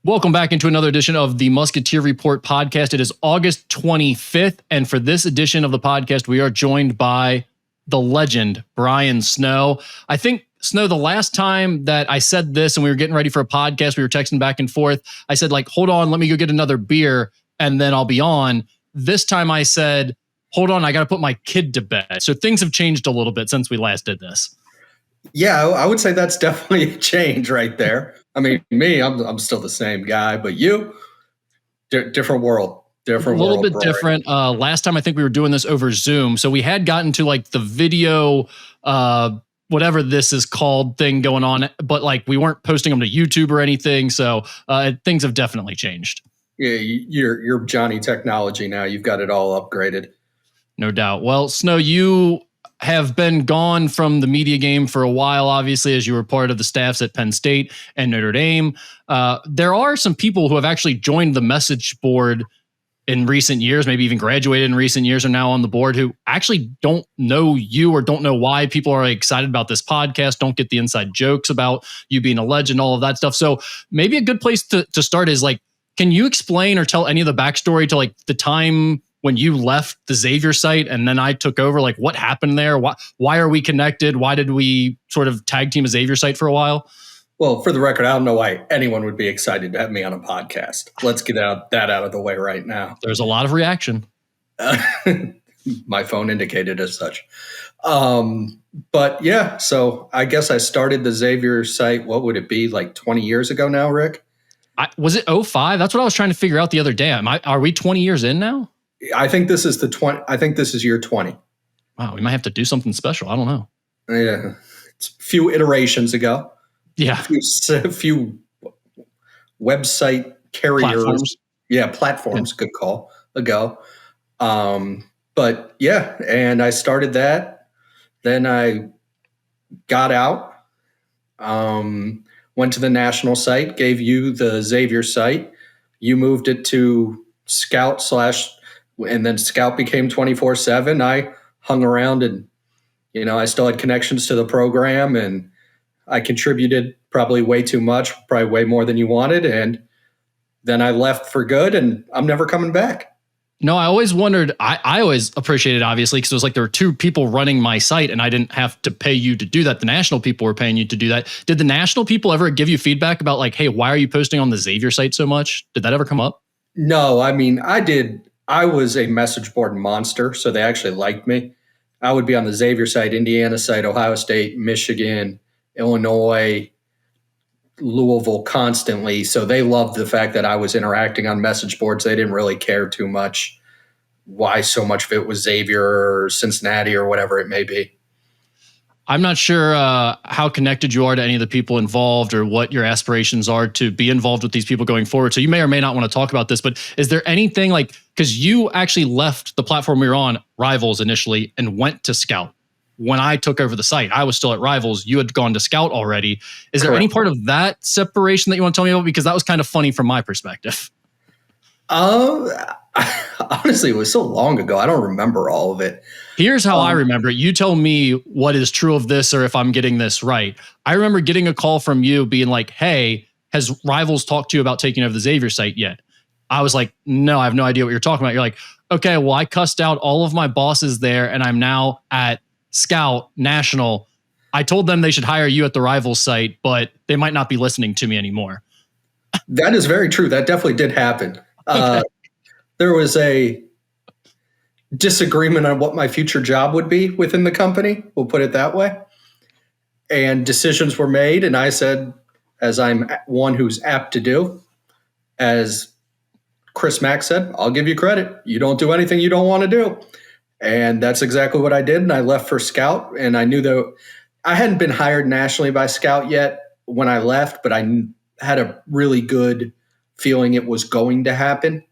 Welcome back into another edition of the Musketeer Report podcast. It is August 25th, and for this edition of the podcast, we are joined by the legend, Brian Snow. I think, Snow, the last time that I said this and we were getting ready for a podcast, we were texting back and forth, I said, hold on, let me go get another beer, and then I'll be on. This time I said, hold on, I got to put my kid to bed. So things have changed a little bit since we last did this. Yeah, I would say that's definitely a change right there. I mean, me, I'm still the same guy, but you, different world. A little bit different. Last time I think we were doing this over Zoom. So we had gotten to the video, whatever this is called thing going on, but we weren't posting them to YouTube or anything. So things have definitely changed. Yeah, you're Johnny Technology now. You've got it all upgraded. No doubt. Well, Snow, you have been gone from the media game for a while, obviously, as you were part of the staffs at Penn State and Notre Dame. There are some people who have actually joined the message board in recent years, maybe even graduated in recent years, are now on the board, who actually don't know you or don't know why people are excited about this podcast, don't get the inside jokes about you being a legend, all of that stuff. So maybe a good place to start is can you explain or tell any of the backstory to the time when you left the Xavier site and then I took over? What happened there? Why are we connected? Why did we sort of tag team a Xavier site for a while? Well, for the record, I don't know why anyone would be excited to have me on a podcast. Let's get that out of the way right now. There's a lot of reaction. My phone indicated as such. But yeah, so I guess I started the Xavier site, what would it be, 20 years ago now, Rick? Was it 05? That's what I was trying to figure out the other day. Are we 20 years in now? I think this is year 20. Wow, we might have to do something special. I don't know. Yeah, it's a few iterations ago. Yeah, a few website carriers. Platforms. Yeah, platforms. Yeah. Good call ago. But yeah, and I started that. Then I got out. Went to the national site. Gave you the Xavier site. You moved it to Scout and then Scout became 24/7. I hung around and, I still had connections to the program and I contributed probably way too much, probably way more than you wanted. And then I left for good and I'm never coming back. No, I always wondered, I always appreciated, obviously, because it was there were two people running my site and I didn't have to pay you to do that. The national people were paying you to do that. Did the national people ever give you feedback about hey, why are you posting on the Xavier site so much? Did that ever come up? No, I mean, I did. I was a message board monster, so they actually liked me. I would be on the Xavier site, Indiana site, Ohio State, Michigan, Illinois, Louisville constantly. So they loved the fact that I was interacting on message boards. They didn't really care too much why so much of it was Xavier or Cincinnati or whatever it may be. I'm not sure how connected you are to any of the people involved or what your aspirations are to be involved with these people going forward. So you may or may not want to talk about this, but is there anything because you actually left the platform we were on, Rivals, initially, and went to Scout. When I took over the site, I was still at Rivals. You had gone to Scout already. Is there any part of that separation that you want to tell me about? Because that was kind of funny from my perspective. Honestly, it was so long ago. I don't remember all of it. Here's how I remember it. You tell me what is true of this or if I'm getting this right. I remember getting a call from you being hey, has Rivals talked to you about taking over the Xavier site yet? I was no, I have no idea what you're talking about. You're okay, well, I cussed out all of my bosses there and I'm now at Scout National. I told them they should hire you at the Rivals site, but they might not be listening to me anymore. That is very true. That definitely did happen. Okay. There was a disagreement on what my future job would be within the company. We'll put it that way. And decisions were made. And I said, as I'm one who's apt to do, as Chris Mack said, I'll give you credit. You don't do anything you don't want to do. And that's exactly what I did. And I left for Scout. And I knew that I hadn't been hired nationally by Scout yet when I left, but I had a really good feeling it was going to happen.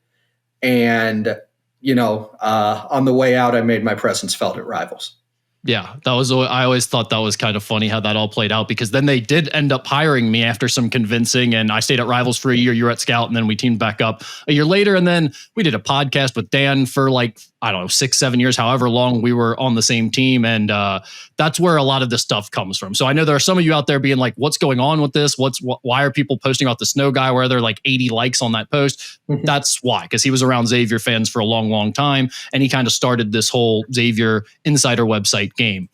And, on the way out, I made my presence felt at Rivals. Yeah, I always thought that was kind of funny how that all played out, because then they did end up hiring me after some convincing, and I stayed at Rivals for a year. You were at Scout, and then we teamed back up a year later. And then we did a podcast with Dan for I don't know, 6-7 years, however long we were on the same team. And that's where a lot of this stuff comes from. So I know there are some of you out there being like, what's going on with this? Why are people posting about the Snow guy where there are like 80 likes on that post? That's why, because he was around Xavier fans for a long, long time. And he kind of started this whole Xavier Insider website game.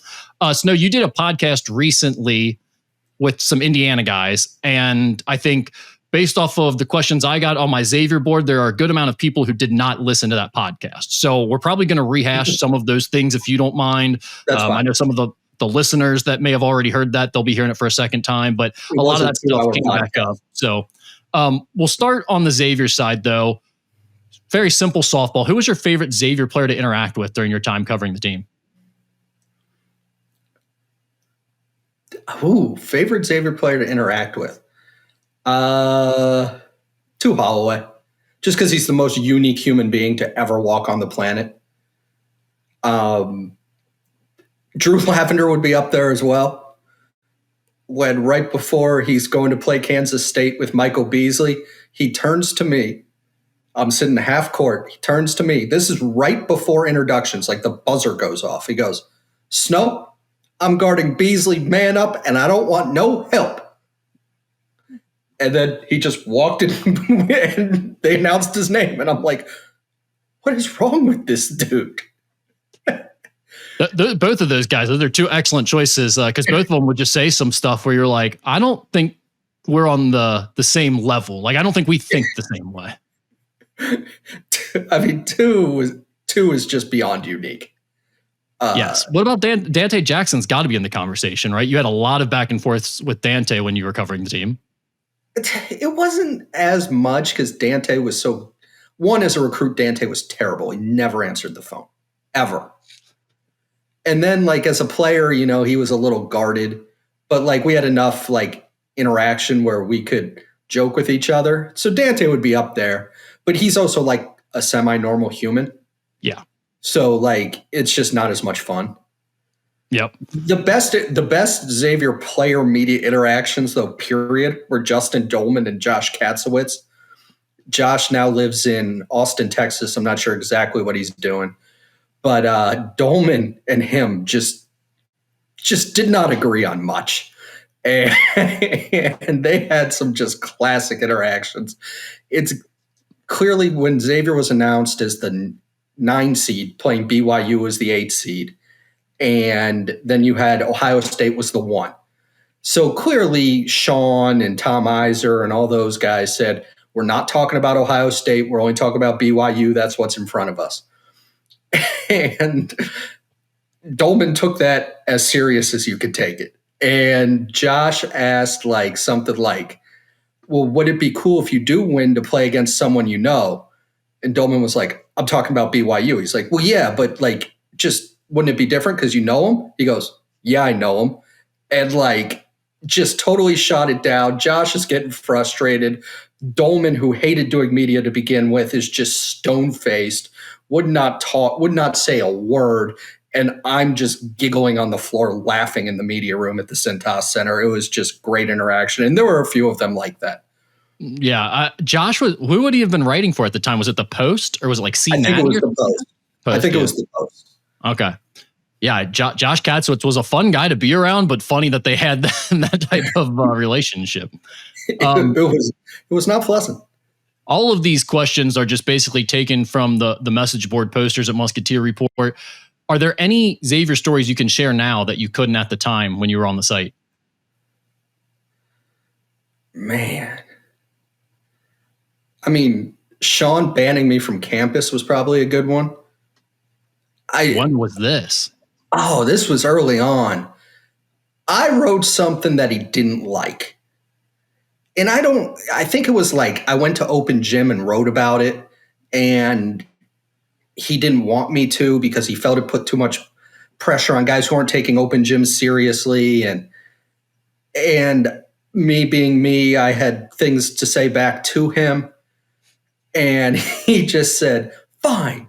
Snow, you did a podcast recently with some Indiana guys. And I think based off of the questions I got on my Xavier board, there are a good amount of people who did not listen to that podcast. So we're probably going to rehash some of those things if you don't mind. I know some of the listeners that may have already heard that, they'll be hearing it for a second time, but a lot of that stuff came back up. So we'll start on the Xavier side, though. Very simple softball. Who was your favorite Xavier player to interact with during your time covering the team? Favorite Xavier player to interact with? To Holloway, just because he's the most unique human being to ever walk on the planet. Drew Lavender would be up there as well. When right before he's going to play Kansas State with Michael Beasley, he turns to me. I'm sitting half court. He turns to me. This is right before introductions, like the buzzer goes off. He goes, "Snow, I'm guarding Beasley, man up, and I don't want no help." And then he just walked in and they announced his name. And I'm like, what is wrong with this dude? Both of those guys, those are two excellent choices because both of them would just say some stuff where you're like, I don't think we're on the same level. Like, I don't think we think the same way. I mean, two is just beyond unique. Yes. What about Dante Jackson's got to be in the conversation, right? You had a lot of back and forth with Dante when you were covering the team. It wasn't as much because Dante was as a recruit, Dante was terrible. He never answered the phone, ever. And then, like, as a player, he was a little guarded. But, like, we had enough, like, interaction where we could joke with each other. So Dante would be up there. But he's also, like, a semi-normal human. Yeah. So, like, it's just not as much fun. Yep. The best Xavier player media interactions, though, period, were Justin Dolman and Josh Katzowitz. Josh now lives in Austin, Texas. I'm not sure exactly what he's doing. But Dolman and him just did not agree on much. And they had some just classic interactions. It's clearly when Xavier was announced as the 9 seed, playing BYU as the 8 seed. And then you had Ohio State was the 1. So clearly Sean and Tom Iser and all those guys said, we're not talking about Ohio State. We're only talking about BYU. That's what's in front of us. And Dolman took that as serious as you could take it. And Josh asked something like, well, would it be cool if you do win to play against someone you know? And Dolman was like, I'm talking about BYU. He's like, well, yeah, but just wouldn't it be different because you know him? He goes, yeah, I know him. And just totally shot it down. Josh is getting frustrated. Dolman, who hated doing media to begin with, is just stone-faced, would not talk, would not say a word. And I'm just giggling on the floor, laughing in the media room at the Cintas Center. It was just great interaction. And there were a few of them like that. Yeah. Josh, who would he have been writing for at the time? Was it the Post or was it like C? I think it was the Post. I think it was the Post. Okay. Yeah, Josh Katzowitz was a fun guy to be around, but funny that they had that type of relationship. It was not pleasant. All of these questions are just basically taken from the message board posters at Musketeer Report. Are there any Xavier stories you can share now that you couldn't at the time when you were on the site? Man. I mean, Sean banning me from campus was probably a good one. When was this? Oh, this was early on. I wrote something that he didn't like. And I think it was I went to Open Gym and wrote about it, and he didn't want me to because he felt it put too much pressure on guys who aren't taking Open Gym seriously. And me being me, I had things to say back to him. And he just said, fine,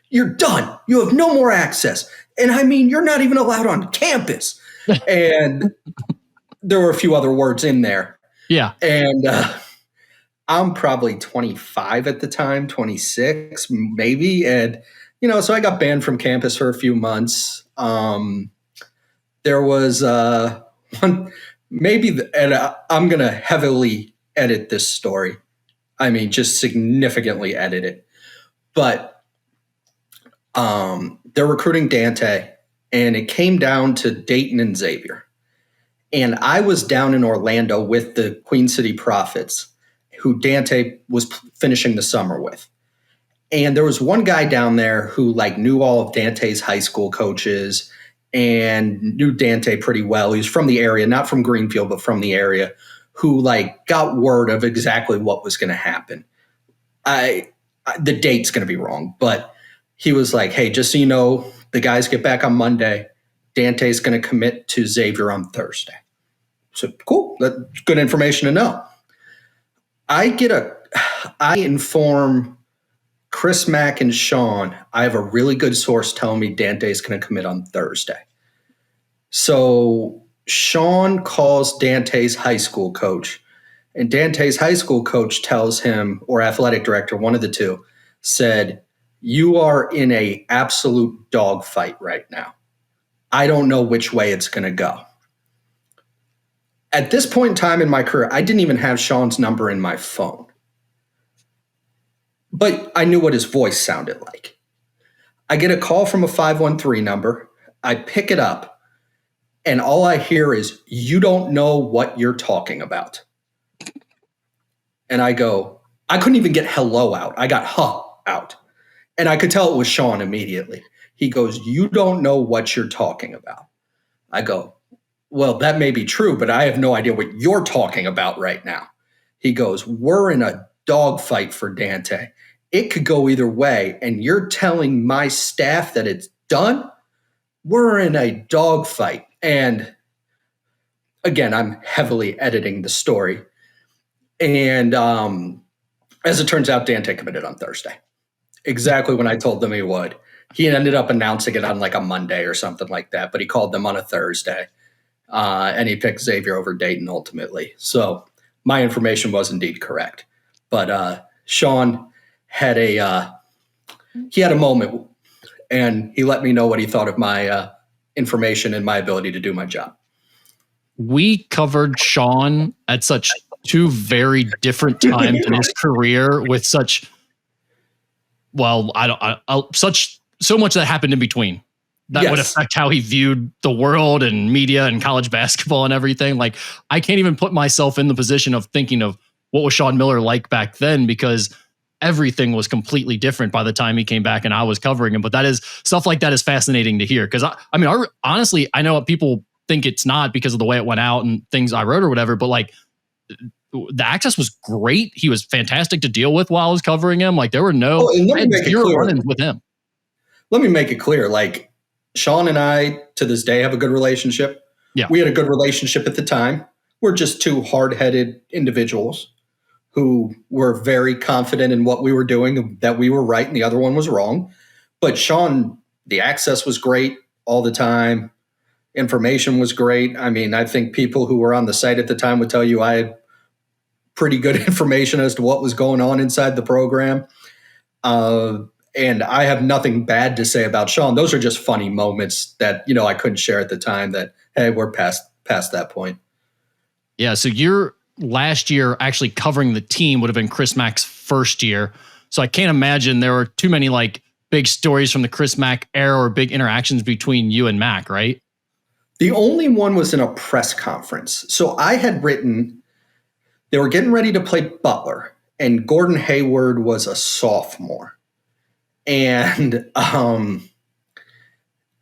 you're done. You have no more access. And I mean, you're not even allowed on campus. And there were a few other words in there. Yeah. And I'm probably 25 at the time, 26 maybe. And So I got banned from campus for a few months. There was one, and I'm going to heavily edit this story. I mean, just significantly edit it. But they're recruiting Dante, and it came down to Dayton and Xavier. And I was down in Orlando with the Queen City Prophets, who Dante was finishing the summer with. And there was one guy down there who knew all of Dante's high school coaches and knew Dante pretty well. He was from the area, not from Greenfield, but from the area, who got word of exactly what was going to happen. The date's going to be wrong, but he was like, hey, just so you know, the guys get back on Monday. Dante's going to commit to Xavier on Thursday. So cool. That's good information to know. I inform Chris Mack and Sean, I have a really good source telling me Dante's going to commit on Thursday. So Sean calls Dante's high school coach, and Dante's high school coach tells him, or athletic director, one of the two, said, you are in a absolute dogfight right now. I don't know which way it's going to go. At this point in time in my career, I didn't even have Sean's number in my phone. But I knew what his voice sounded like. I get a call from a 513 number. I pick it up, and all I hear is, you don't know what you're talking about. And I go, I couldn't even get hello out. I got huh out. And I could tell it was Sean immediately. He goes, you don't know what you're talking about. I go, well, that may be true, but I have no idea what you're talking about right now. He goes, we're in a dogfight for Dante. It could go either way, and you're telling my staff that it's done? We're in a dogfight. And again, I'm heavily editing the story. And as it turns out, Dante committed on Thursday. Exactly when I told them he would. He ended up announcing it on a Monday or something like that, but he called them on a Thursday. And he picked Xavier over Dayton ultimately. So my information was indeed correct. But Sean had a moment, and he let me know what he thought of my information and my ability to do my job. We covered Sean at such two very different times in his career with such, well, so much that happened in between that would affect how he viewed the world and media and college basketball and everything. I can't even put myself in the position of thinking of what was Sean Miller like back then, because everything was completely different by the time he came back and I was covering him. But stuff like that is fascinating to hear. Cause honestly, I know what people think it's not because of the way it went out and things I wrote or whatever, but the access was great. He was fantastic to deal with while I was covering him. There were no run-ins with him. Let me make it clear. Sean and I, to this day, have a good relationship. Yeah. We had a good relationship at the time. We're just two hard-headed individuals who were very confident in what we were doing, that we were right and the other one was wrong. But Sean, the access was great all the time. Information was great. I mean, I think people who were on the site at the time would tell you I had pretty good information as to what was going on inside the program. And I have nothing bad to say about Sean. Those are just funny moments that, I couldn't share at the time that, hey, we're past that point. Yeah. So your last year actually covering the team would have been Chris Mack's first year. So I can't imagine there were too many big stories from the Chris Mack era or big interactions between you and Mack, right? The only one was in a press conference. So I had written, they were getting ready to play Butler, and Gordon Hayward was a sophomore. And I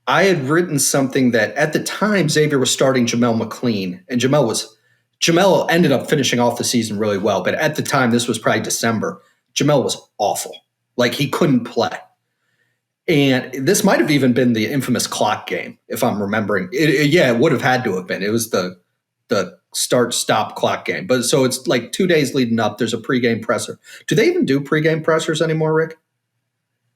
had written something that at the time Xavier was starting Jamel McLean, and Jamel ended up finishing off the season really well. But at the time, this was probably December, Jamel was awful. He couldn't play. And this might have even been the infamous clock game, if I'm remembering. It would have had to have been. It was the start-stop clock game. But so it's 2 days leading up. There's a pregame presser. Do they even do pregame pressers anymore, Rick?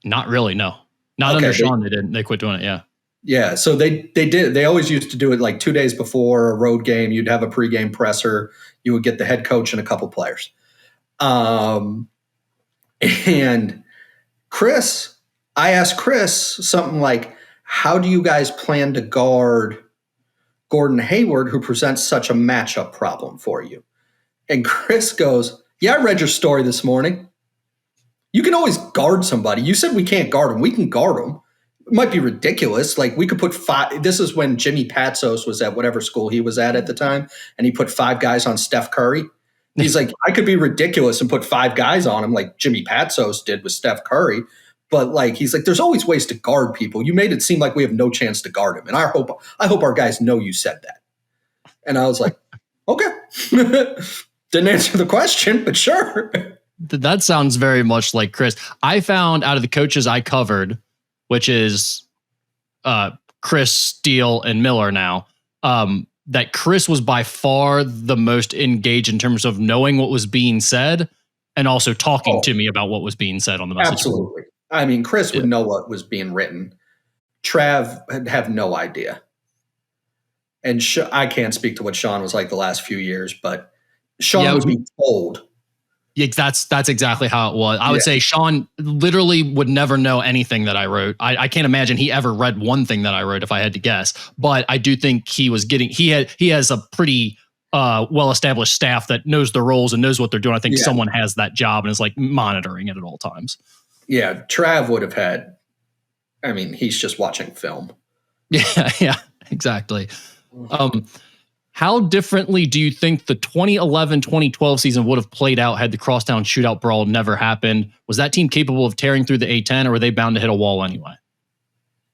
Not really, no. Not under Sean, they didn't. They quit doing it, yeah. Yeah, so they did. They always used to do it 2 days before a road game. You'd have a pregame presser. You would get the head coach and a couple players. And Chris, I asked Chris something like, how do you guys plan to guard Gordon Hayward, who presents such a matchup problem for you? And Chris goes, yeah, I read your story this morning. You can always guard somebody. You said we can't guard him. We can guard him. It might be ridiculous. Like, we could put 5. This is when Jimmy Patsos was at whatever school he was at the time, and he put 5 guys on Steph Curry. He's like, I could be ridiculous and put 5 guys on him like Jimmy Patsos did with Steph Curry. But like, he's like, there's always ways to guard people. You made it seem like we have no chance to guard him. And I hope our guys know you said that. And I was like, okay. Didn't answer the question, but sure. That sounds very much like Chris. I found out of the coaches I covered, which is Chris, Steele, and Miller now, that Chris was by far the most engaged in terms of knowing what was being said and also talking to me about what was being said on the message. Absolutely. I mean, Chris would know what was being written. Trav would have no idea. And I can't speak to what Sean was like the last few years, but Sean would be told. Yeah, that's exactly how it was. I would say Sean literally would never know anything that I wrote. I can't imagine he ever read one thing that I wrote if I had to guess. But I do think he has a pretty well-established staff that knows the roles and knows what they're doing. I think someone has that job and is like monitoring it at all times. Yeah, Trav would have had. I mean, he's just watching film. Yeah, exactly. How differently do you think the 2011-2012 season would have played out had the crosstown shootout brawl never happened? Was that team capable of tearing through the A10, or were they bound to hit a wall anyway?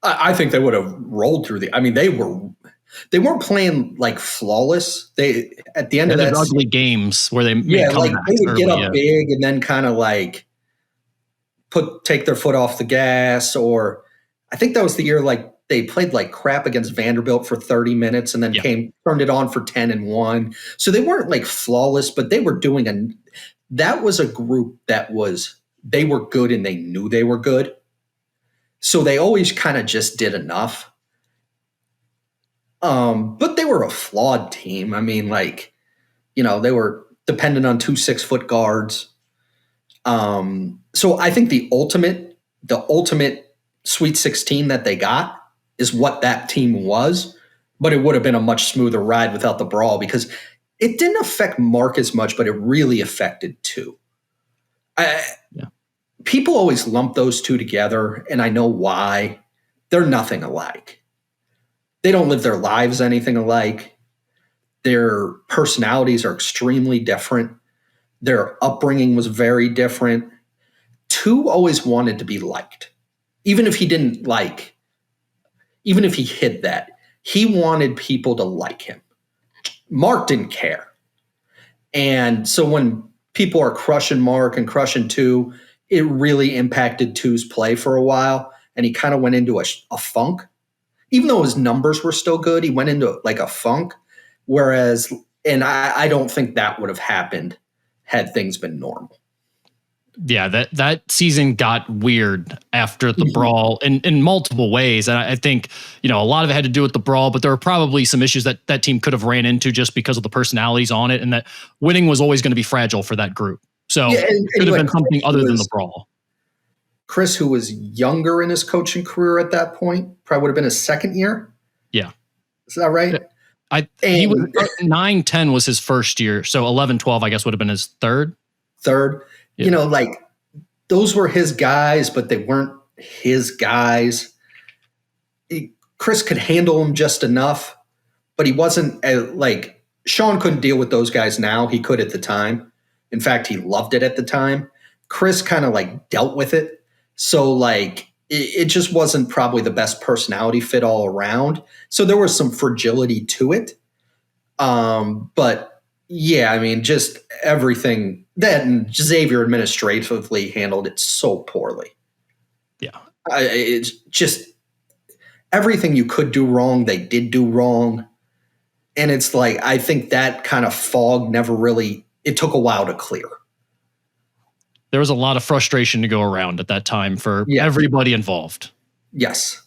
I think they would have rolled through I mean, they weren't playing like flawless. They at the end of that ugly games where they made like they would get up big and then kind of like take their foot off the gas. Or I think that was the year like they played like crap against Vanderbilt for 30 minutes and then turned it on for 10 and won. So they weren't like flawless, but they were doing that was a group they were good and they knew they were good. So they always kind of just did enough. But they were a flawed team. I mean, like, they were dependent on 2 6-foot guards. So I think the ultimate Sweet 16 that they got is what that team was, but it would have been a much smoother ride without the brawl because it didn't affect Mark as much, but it really affected two. People always lump those two together, and I know why. They're nothing alike. They don't live their lives anything alike. Their personalities are extremely different. Their upbringing was very different. Two always wanted to be liked. Even if he hid that, he wanted people to like him. Mark didn't care. And so when people are crushing Mark and crushing Two, it really impacted Two's play for a while. And he kind of went into a funk. Even though his numbers were still good, he went into like a funk. Whereas, and I don't think that would have happened had things been normal. Yeah, that season got weird after the brawl in multiple ways. And I think, a lot of it had to do with the brawl, but there were probably some issues that team could have ran into just because of the personalities on it, and that winning was always going to be fragile for that group. So it could have been something other than the brawl. Chris, who was younger in his coaching career at that point, probably would have been his second year. Yeah. Is that right? He was 9-10 was his first year. So 11-12, I guess, would have been his third. Yeah. Like those were his guys, but they weren't his guys. Chris could handle them just enough, but he wasn't like Sean couldn't deal with those guys now. He could at the time. In fact, he loved it at the time. Chris kind of like dealt with it. So like it just wasn't probably the best personality fit all around. So there was some fragility to it. But yeah, I mean, just everything that Xavier administratively handled it so poorly. Yeah. It's just everything you could do wrong, they did do wrong. And it's like, I think that kind of fog it took a while to clear. There was a lot of frustration to go around at that time for everybody involved. Yes.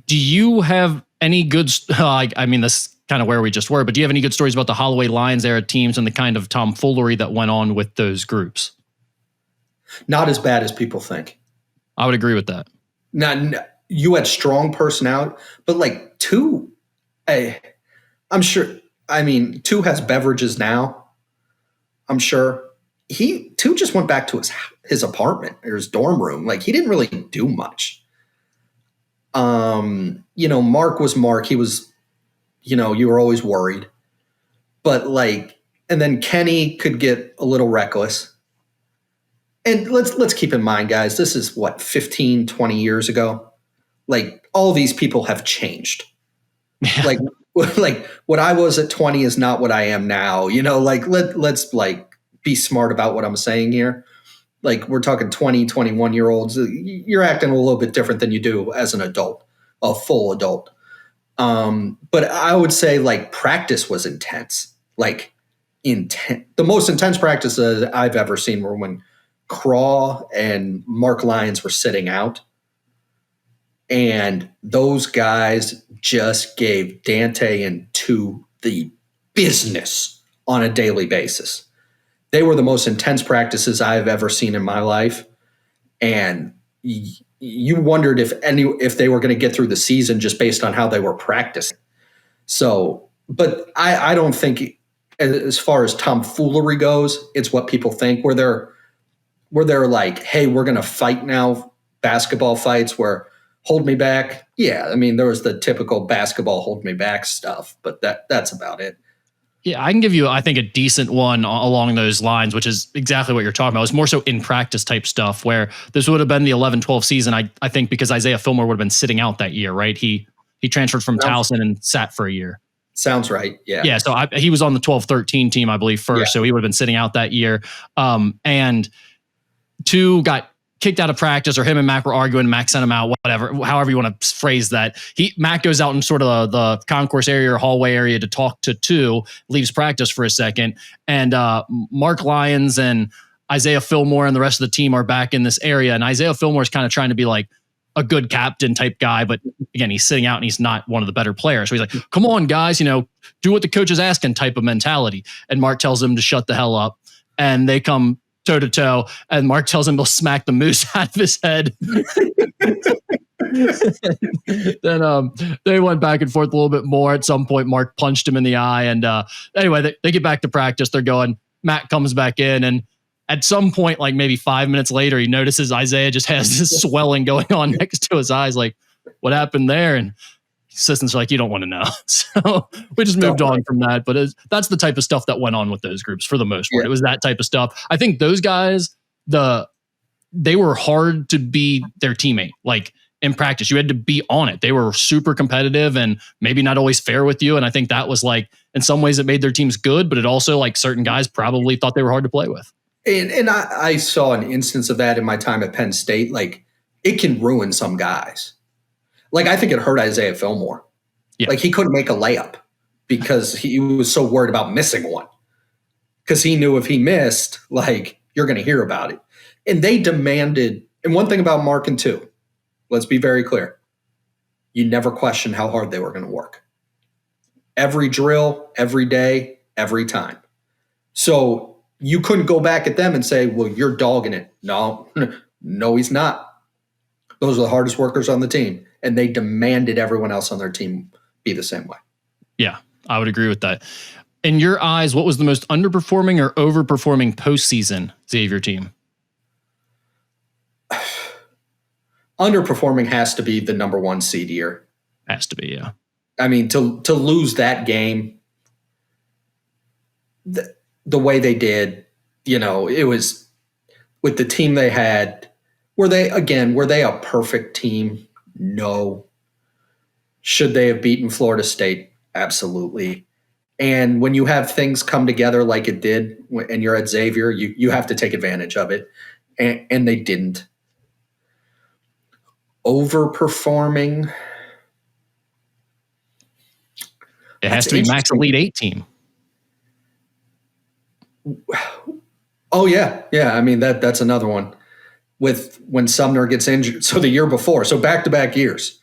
Do you have any good, I mean, that's kind of where we just were, but do you have any good stories about the Holloway Lions era teams and the kind of tomfoolery that went on with those groups? Not as bad as people think. I would agree with that. You had strong personality, but like two, I'm sure. I mean, two has beverages now. I'm sure two just went back to his apartment or his dorm room. Like he didn't really do much. Mark was Mark. He was, you were always worried, but like, and then Kenny could get a little reckless. And let's keep in mind, guys, this is 15, 20 years ago. Like all these people have changed. Yeah. Like what I was at 20 is not what I am now. Like let's like be smart about what I'm saying here. Like we're talking 20, 21-year-olds. You're acting a little bit different than you do as an adult, a full adult. But I would say like practice was intense. Like the most intense practices I've ever seen were when Craw and Mark Lyons were sitting out. And those guys just gave Dante and two the business on a daily basis. They were the most intense practices I've ever seen in my life. And you wondered if they were going to get through the season just based on how they were practicing. So, but I don't think as far as tomfoolery goes, it's what people think where they're like, hey, we're going to fight now, basketball fights where hold me back. Yeah, I mean, there was the typical basketball hold me back stuff, but that's about it. Yeah, I can give you, I think, a decent one along those lines, which is exactly what you're talking about. It's more so in practice type stuff where this would have been the 11-12 season, I think, because Isaiah Fillmore would have been sitting out that year, right? He transferred from Towson and sat for a year. Sounds right, yeah. Yeah, so he was on the 12-13 team, I believe, first, so he would have been sitting out that year. And two got kicked out of practice, or him and Mac were arguing. Mac sent him out, whatever, however you want to phrase that. Mac goes out in sort of the concourse area or hallway area to talk to two, leaves practice for a second. And Mark Lyons and Isaiah Fillmore and the rest of the team are back in this area. And Isaiah Fillmore is kind of trying to be like a good captain type guy. But again, he's sitting out and he's not one of the better players. So he's like, come on, guys, do what the coach is asking type of mentality. And Mark tells him to shut the hell up. And they come toe to toe, and Mark tells him he'll smack the moose out of his head. Then they went back and forth a little bit more. At some point, Mark punched him in the eye. And anyway, they get back to practice. They're going. Matt comes back in, and at some point, like maybe 5 minutes later, he notices Isaiah just has this swelling going on next to his eyes. Like, what happened there? And assistants are like, you don't want to know. So we just moved on from that. But that's the type of stuff that went on with those groups for the most part. Yeah. It was that type of stuff. I think those guys, they were hard to be their teammate. Like in practice, you had to be on it. They were super competitive and maybe not always fair with you. And I think that was like, in some ways it made their teams good, but it also like certain guys probably thought they were hard to play with. And I saw an instance of that in my time at Penn State. Like it can ruin some guys. Like, I think it hurt Isaiah Fillmore. Yeah. Like, he couldn't make a layup because he was so worried about missing one. Because he knew if he missed, like, you're going to hear about it. And they demanded, and one thing about Mark and two, let's be very clear. You never questioned how hard they were going to work. Every drill, every day, every time. So you couldn't go back at them and say, well, you're dogging it. No, he's not. Those are the hardest workers on the team. And they demanded everyone else on their team be the same way. Yeah, I would agree with that. In your eyes, what was the most underperforming or overperforming postseason Xavier team? Underperforming has to be the number one seed year. Has to be, yeah. I mean, to lose that game the way they did, it was with the team they had. Were they a perfect team? No. Should they have beaten Florida State? Absolutely. And when you have things come together like it did and you're at Xavier, you have to take advantage of it. And they didn't. Overperforming. It has to be Max Elite 8 team. Oh, yeah. Yeah, I mean, that's another one. With when Sumner gets injured. So the year before. So back-to-back years.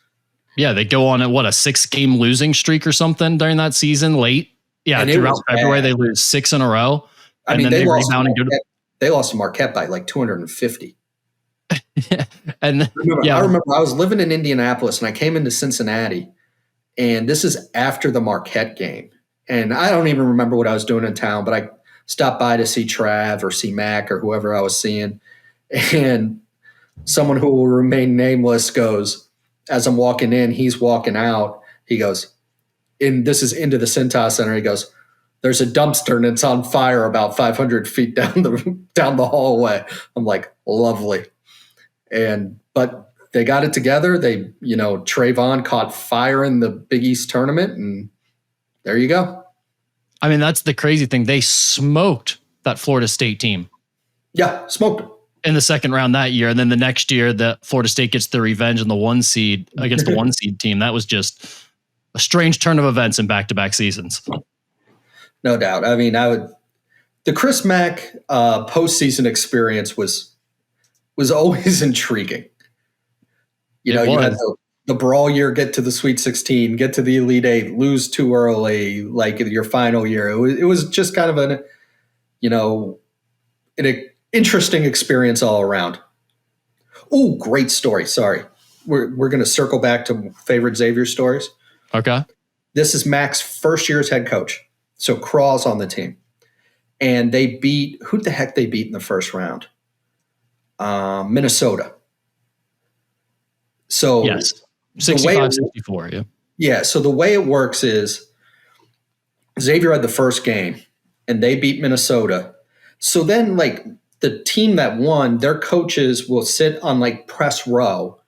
Yeah, they go on a 6-game losing streak or something during that season late. Yeah, and throughout February, they lose 6 in a row. I mean, they rebound and go to They lost to Marquette by like 250. And I remember I was living in Indianapolis and I came into Cincinnati, and this is after the Marquette game. And I don't even remember what I was doing in town, but I stopped by to see Trav or see Mac or whoever I was seeing. And someone who will remain nameless goes, as I'm walking in, he's walking out. He goes, this is into the Cintas Center. He goes, there's a dumpster and it's on fire about 500 feet down the hallway. I'm like, lovely. But they got it together. They, Trayvon caught fire in the Big East tournament, and there you go. I mean, that's the crazy thing. They smoked that Florida State team. Yeah, smoked them. In the second round that year. And then the next year, the Florida State gets the revenge in the 1 seed against the 1 seed team. That was just a strange turn of events in back-to-back seasons. No doubt. I mean, the Chris Mack postseason experience was always intriguing. You had the brawl year, get to the Sweet 16, get to the Elite Eight, lose too early, like your final year. It was just kind of an interesting experience all around. Oh, great story. Sorry. We're going to circle back to favorite Xavier stories. Okay. This is Mac's first year as head coach. So Craw's on the team. And they beat, who the heck they beat in the first round? Minnesota. So yes, 65-64. Yeah. Yeah. So the way it works is Xavier had the first game and they beat Minnesota. So then the team that won, their coaches will sit on press row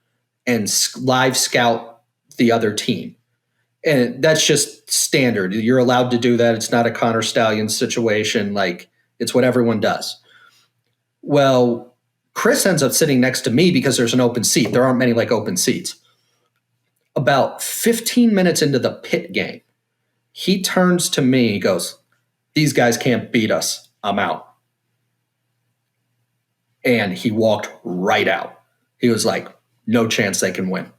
and live scout the other team. And that's just standard. You're allowed to do that. It's not a Connor Stallions situation. It's what everyone does. Well, Chris ends up sitting next to me because there's an open seat. There aren't many open seats. About 15 minutes into the Pitt game, he turns to me and goes, "These guys can't beat us. I'm out." And he walked right out. He was like, "No chance they can win."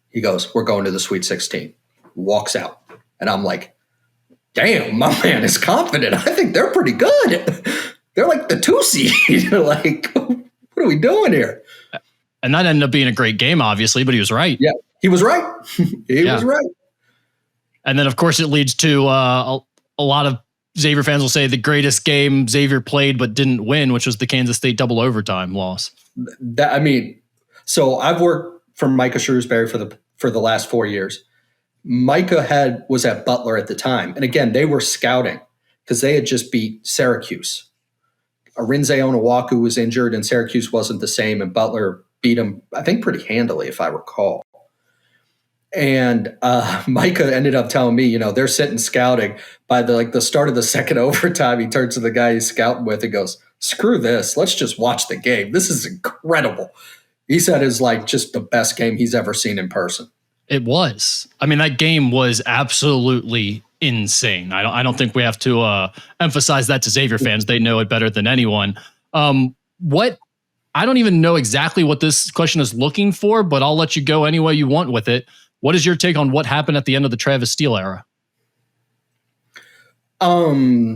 He goes, "We're going to the Sweet 16. Walks out. And I'm like, damn, my man is confident. I think they're pretty good. They're like the 2 seed. What are we doing here? And that ended up being a great game, obviously, but he was right. Yeah, he was right. He was right. And then, of course, it leads to a lot of Xavier fans will say the greatest game Xavier played but didn't win, which was the Kansas State double overtime loss. So I've worked for Micah Shrewsbury for the last 4 years. Micah was at Butler at the time. And again, they were scouting because they had just beat Syracuse. Arinze Onuaku was injured and Syracuse wasn't the same. And Butler beat him, I think, pretty handily, if I recall. And Micah ended up telling me, they're sitting scouting. By the start of the second overtime, he turns to the guy he's scouting with and goes, "Screw this. Let's just watch the game. This is incredible." He said it's just the best game he's ever seen in person. It was. I mean, that game was absolutely insane. I don't think we have to emphasize that to Xavier fans. They know it better than anyone. I don't even know exactly what this question is looking for, but I'll let you go any way you want with it. What is your take on what happened at the end of the Travis Steele era? Now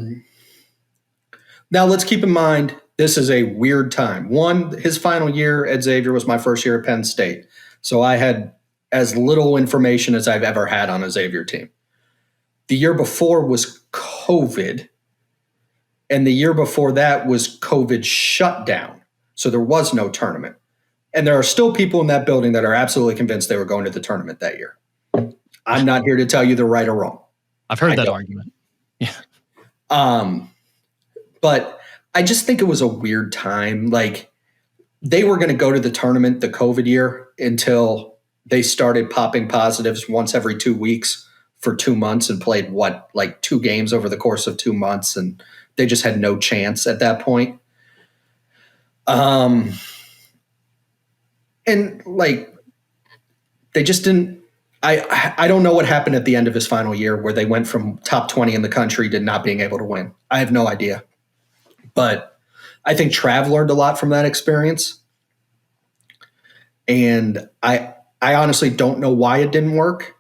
let's keep in mind, this is a weird time. One, his final year at Xavier was my first year at Penn State. So I had as little information as I've ever had on a Xavier team. The year before was COVID, and the year before that was COVID shutdown. So there was no tournament. And there are still people in that building that are absolutely convinced they were going to the tournament that year. I'm not here to tell you they're right or wrong. I've heard that argument. Yeah. But I just think it was a weird time. They were going to go to the tournament the COVID year until they started popping positives once every 2 weeks for 2 months and played 2 games over the course of 2 months. And they just had no chance at that point. They just didn't, I don't know what happened at the end of his final year where they went from top 20 in the country to not being able to win. I have no idea. But I think Trav learned a lot from that experience. And I honestly don't know why it didn't work,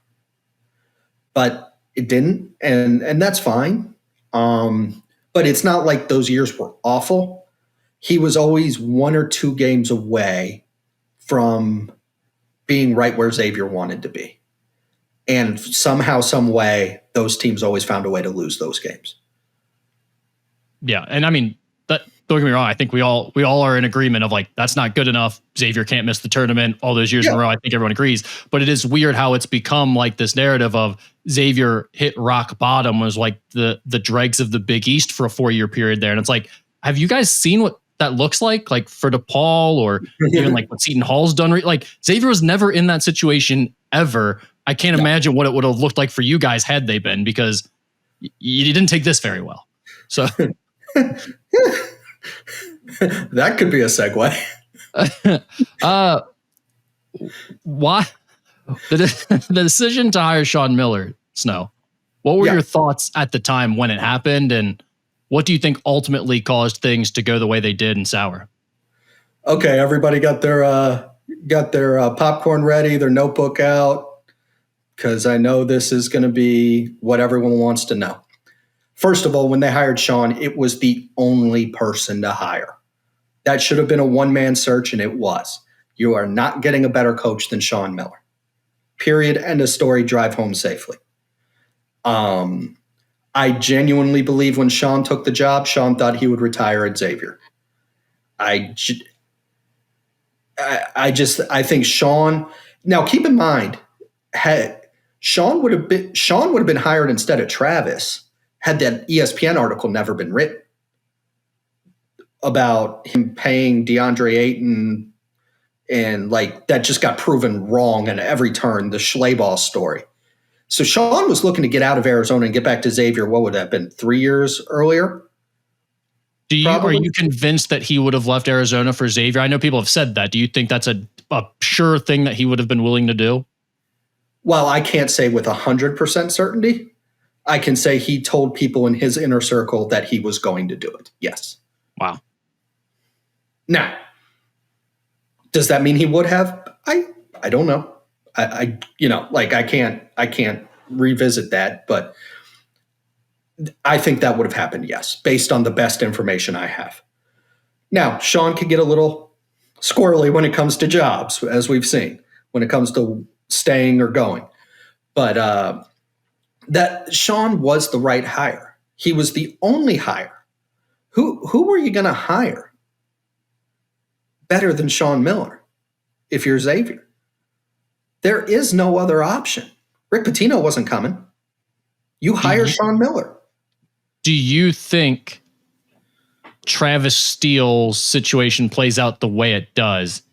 but it didn't. And that's fine. But it's not like those years were awful. he was always 1 or 2 games away from being right where Xavier wanted to be. And somehow, some way, those teams always found a way to lose those games. Yeah, and I mean, don't get me wrong. I think we all are in agreement of like that's not good enough. Xavier can't miss the tournament all those years in a row. I think everyone agrees. But it is weird how it's become like this narrative of Xavier hit rock bottom, was like the dregs of the Big East for a 4-year period there. And it's like, have you guys seen what that looks like for DePaul, or even like what Seton Hall's done? Like Xavier was never in that situation ever. I can't imagine what it would have looked like for you guys had they been, because you didn't take this very well. So that could be a segue. Why the decision to hire Sean Miller, Snow? What were your thoughts at the time when it happened, and what do you think ultimately caused things to go the way they did in Sauer? Okay, everybody got their popcorn ready, their notebook out, because I know this is going to be what everyone wants to know. First of all, when they hired Sean, it was the only person to hire. That should have been a one-man search, and it was. You are not getting a better coach than Sean Miller. Period. End of story. Drive home safely. I genuinely believe when Sean took the job, Sean thought he would retire at Xavier. I think Sean. Now, keep in mind, Sean would have been hired instead of Travis had that ESPN article never been written about him paying DeAndre Ayton, and like that just got proven wrong in every turn. The Schleybaugh story. So Sean was looking to get out of Arizona and get back to Xavier. What would that have been, 3 years earlier? Are you convinced that he would have left Arizona for Xavier? I know people have said that. Do you think that's a sure thing that he would have been willing to do? Well, I can't say with 100% certainty. I can say he told people in his inner circle that he was going to do it. Yes. Wow. Now, does that mean he would have? I don't know. I can't revisit that, but I think that would have happened, yes, based on the best information I have. Now, Sean could get a little squirrely when it comes to jobs, as we've seen, when it comes to staying or going. But that Sean was the right hire. He was the only hire. Who were you going to hire better than Sean Miller if you're Xavier? There is no other option. Rick Pitino wasn't coming. You hire Sean Miller. Do you think Travis Steele's situation plays out the way it does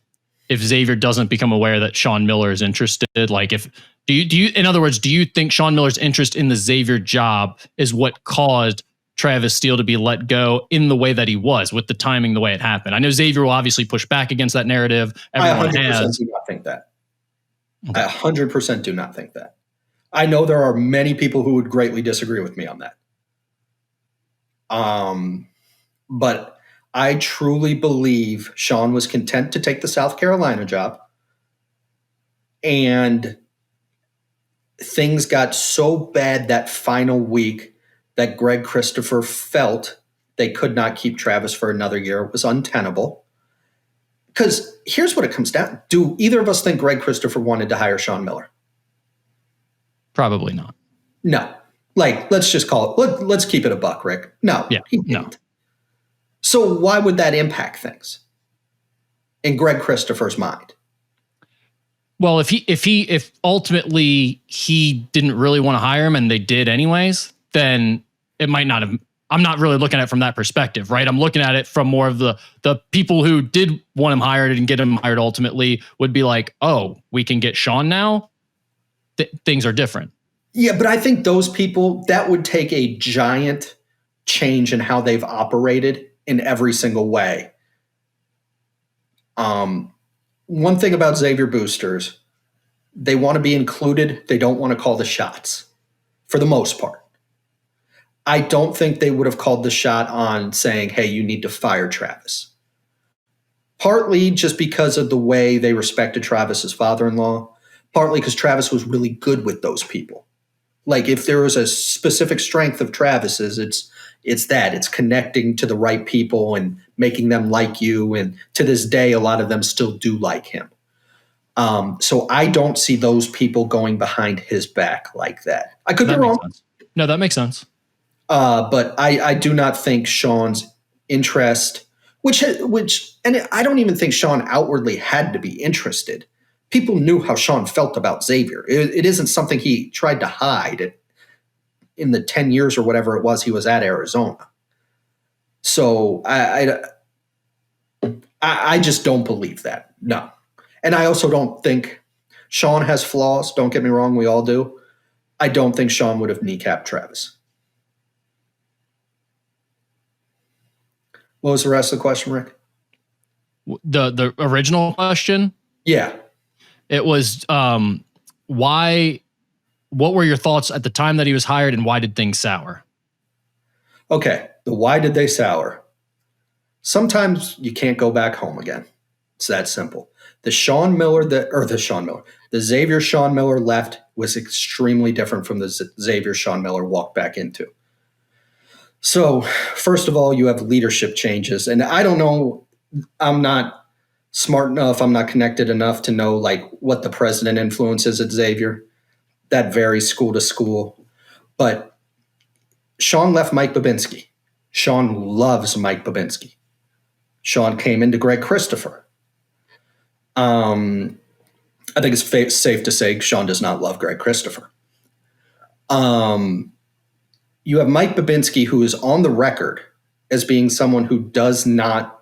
if Xavier doesn't become aware that Sean Miller is interested? Like, do you in other words, do you think Sean Miller's interest in the Xavier job is what caused Travis Steele to be let go in the way that he was, with the timing the way it happened? I know Xavier will obviously push back against that narrative. Everyone I 100% has. do not think that. Okay. I 100% do not think that. I know there are many people who would greatly disagree with me on that. But I truly believe Sean was content to take the South Carolina job, and things got so bad that final week that Greg Christopher felt they could not keep Travis for another year. It was untenable. Because here's what it comes down. Do either of us think Greg Christopher wanted to hire Sean Miller? Probably not. No. Like, let's just call it, let's keep it a buck, Rick. No, he didn't. No. So why would that impact things in Greg Christopher's mind? Well, if ultimately he didn't really want to hire him and they did anyways, then it might not have. I'm not really looking at it from that perspective, right? I'm looking at it from more of the people who did want him hired and get him hired ultimately would be like, oh, we can get Sean now. Things are different. Yeah, but I think those people, that would take a giant change in how they've operated in every single way. One thing about Xavier boosters, they want to be included. They don't want to call the shots for the most part. I don't think they would have called the shot on saying, hey, you need to fire Travis. Partly just because of the way they respected Travis's father-in-law, partly because Travis was really good with those people. Like, if there was a specific strength of Travis's, it's connecting to the right people and making them like you. And to this day, a lot of them still do like him. So I don't see those people going behind his back like that. I could be wrong. Sense. No, that makes sense. But I do not think Sean's interest, and I don't even think Sean outwardly had to be interested. People knew how Sean felt about Xavier. It isn't something he tried to hide in the 10 years or whatever it was he was at Arizona. So I just don't believe that. No. And I also don't think Sean has flaws. Don't get me wrong. We all do. I don't think Sean would have kneecapped Travis. What was the rest of the question, Rick? The original question? Yeah. It was why, what were your thoughts at the time that he was hired, and why did things sour? Okay. The why did they sour? Sometimes you can't go back home again. It's that simple. The Xavier Sean Miller left was extremely different from the Xavier Sean Miller walked back into. So, first of all, you have leadership changes. And I don't know, I'm not smart enough, I'm not connected enough to know like what the president influence is at Xavier. That varies school to school. But Sean left Mike Babinski. Sean loves Mike Babinski. Sean came into Greg Christopher. I think it's safe to say Sean does not love Greg Christopher. You have Mike Babinski, who is on the record as being someone who does not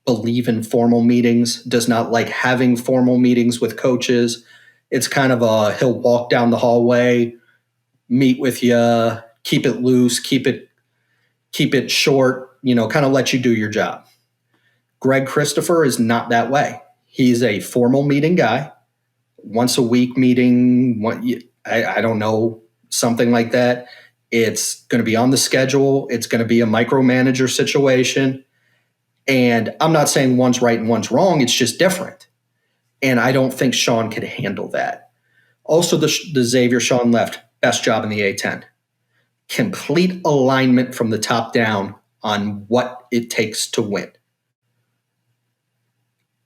believe in formal meetings, does not like having formal meetings with coaches. It's kind of he'll walk down the hallway, meet with you, keep it loose, keep it short, kind of let you do your job. Greg Christopher is not that way. He's a formal meeting guy, once a week meeting. I don't know, something like that. It's going to be on the schedule. It's going to be a micromanager situation. And I'm not saying one's right and one's wrong. It's just different. And I don't think Sean could handle that. Also, the Xavier Sean left, best job in the A-10. Complete alignment from the top down on what it takes to win.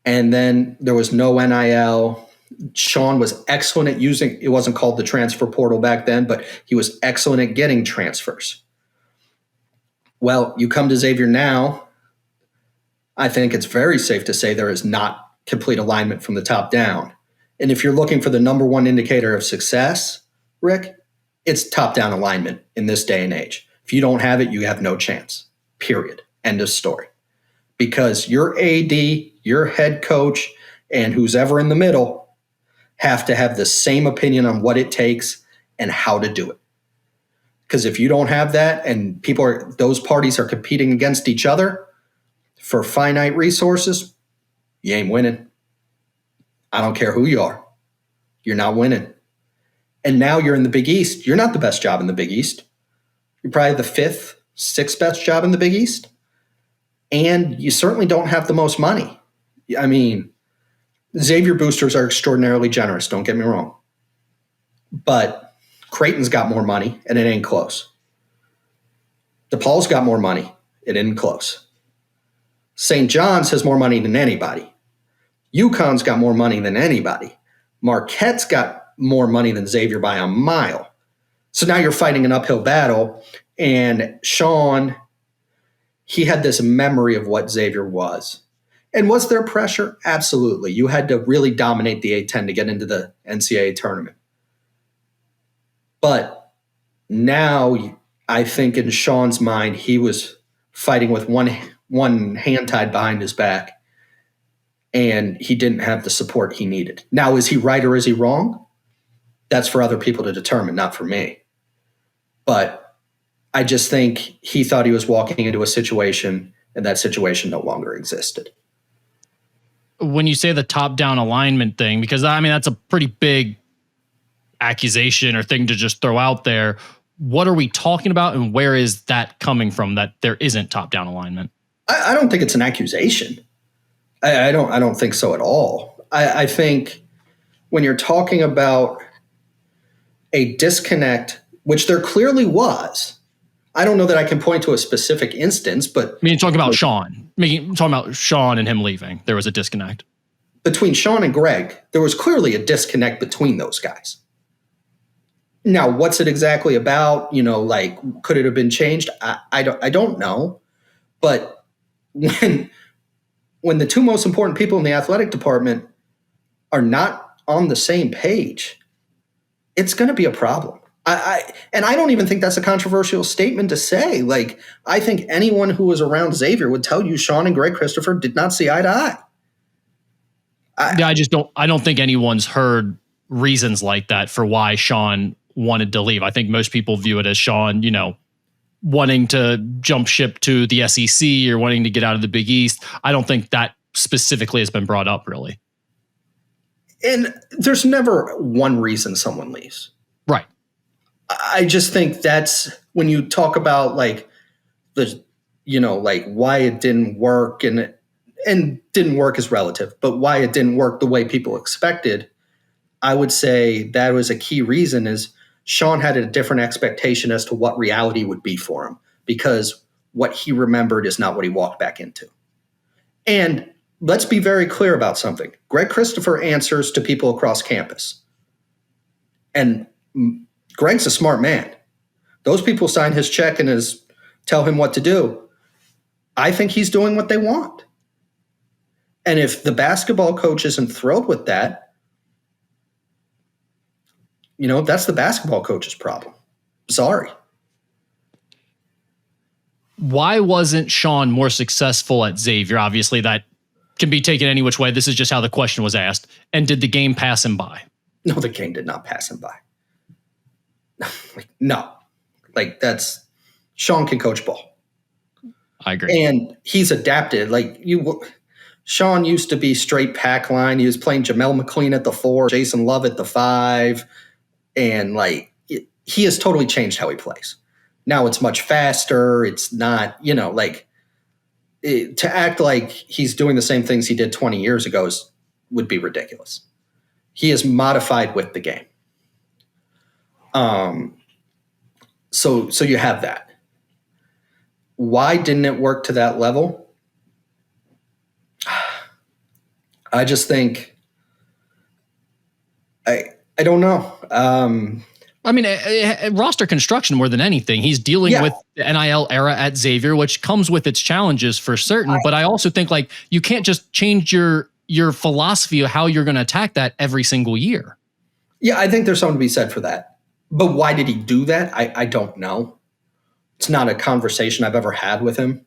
And then there was no NIL. Sean was excellent at using, it wasn't called the transfer portal back then, but he was excellent at getting transfers. Well, you come to Xavier now, I think it's very safe to say there is not complete alignment from the top down. And if you're looking for the number one indicator of success, Rick, it's top-down alignment in this day and age. If you don't have it, you have no chance, period. End of story. Because your AD, your head coach, and who's ever in the middle have to have the same opinion on what it takes and how to do it. Because if you don't have that and those parties are competing against each other for finite resources, you ain't winning. I don't care who you are. You're not winning. And now you're in the Big East. You're not the best job in the Big East. You're probably the fifth, sixth best job in the Big East. And you certainly don't have the most money. I mean, Xavier boosters are extraordinarily generous, don't get me wrong. But Creighton's got more money, and it ain't close. DePaul's got more money. It ain't close. St. John's has more money than anybody. UConn's got more money than anybody. Marquette's got more money than Xavier by a mile. So now you're fighting an uphill battle, and Sean, he had this memory of what Xavier was. And was there pressure? Absolutely. You had to really dominate the A-10 to get into the NCAA tournament. But now I think in Sean's mind, he was fighting with one hand tied behind his back, and he didn't have the support he needed. Now, is he right or is he wrong? That's for other people to determine, not for me. But I just think he thought he was walking into a situation, and that situation no longer existed. When you say the top-down alignment thing, because I mean, that's a pretty big accusation or thing to just throw out there. What are we talking about, and where is that coming from that there isn't top-down alignment? I don't think it's an accusation. I don't think so at all. I think when you're talking about a disconnect, which there clearly was I don't know that I can point to a specific instance, but I mean, talking about Sean and him leaving, there was a disconnect. Between Sean and Greg, there was clearly a disconnect between those guys. Now, what's it exactly about? Like, could it have been changed? I don't know. But when the two most important people in the athletic department are not on the same page, it's going to be a problem. And I don't even think that's a controversial statement to say. Like, I think anyone who was around Xavier would tell you Sean and Greg Christopher did not see eye to eye. I don't think anyone's heard reasons like that for why Sean wanted to leave. I think most people view it as Sean, wanting to jump ship to the SEC or wanting to get out of the Big East. I don't think that specifically has been brought up, really. And there's never one reason someone leaves. Right. I just think that's when you talk about like like why it didn't work and didn't work is relative, but why it didn't work the way people expected, I would say that was a key reason is Sean had a different expectation as to what reality would be for him because what he remembered is not what he walked back into. And let's be very clear about something. Greg Christopher answers to people across campus. And Greg's a smart man. Those people sign his check and tell him what to do. I think he's doing what they want. And if the basketball coach isn't thrilled with that, that's the basketball coach's problem. Sorry. Why wasn't Sean more successful at Xavier? Obviously, that can be taken any which way. This is just how the question was asked. And did the game pass him by? No, the game did not pass him by. No. Sean can coach ball. I agree. And he's adapted. Sean used to be straight pack line. He was playing Jamel McLean at the 4, Jason Love at the 5. And he has totally changed how he plays. Now it's much faster. It's not, to act like he's doing the same things he did 20 years ago would be ridiculous. He is modified with the game. So you have that. Why didn't it work to that level? I just think I don't know. Roster construction more than anything. He's dealing with the NIL era at Xavier, which comes with its challenges for certain. But I also think you can't just change your philosophy of how you're going to attack that every single year. Yeah, I think there's something to be said for that. But why did he do that? I don't know. It's not a conversation I've ever had with him.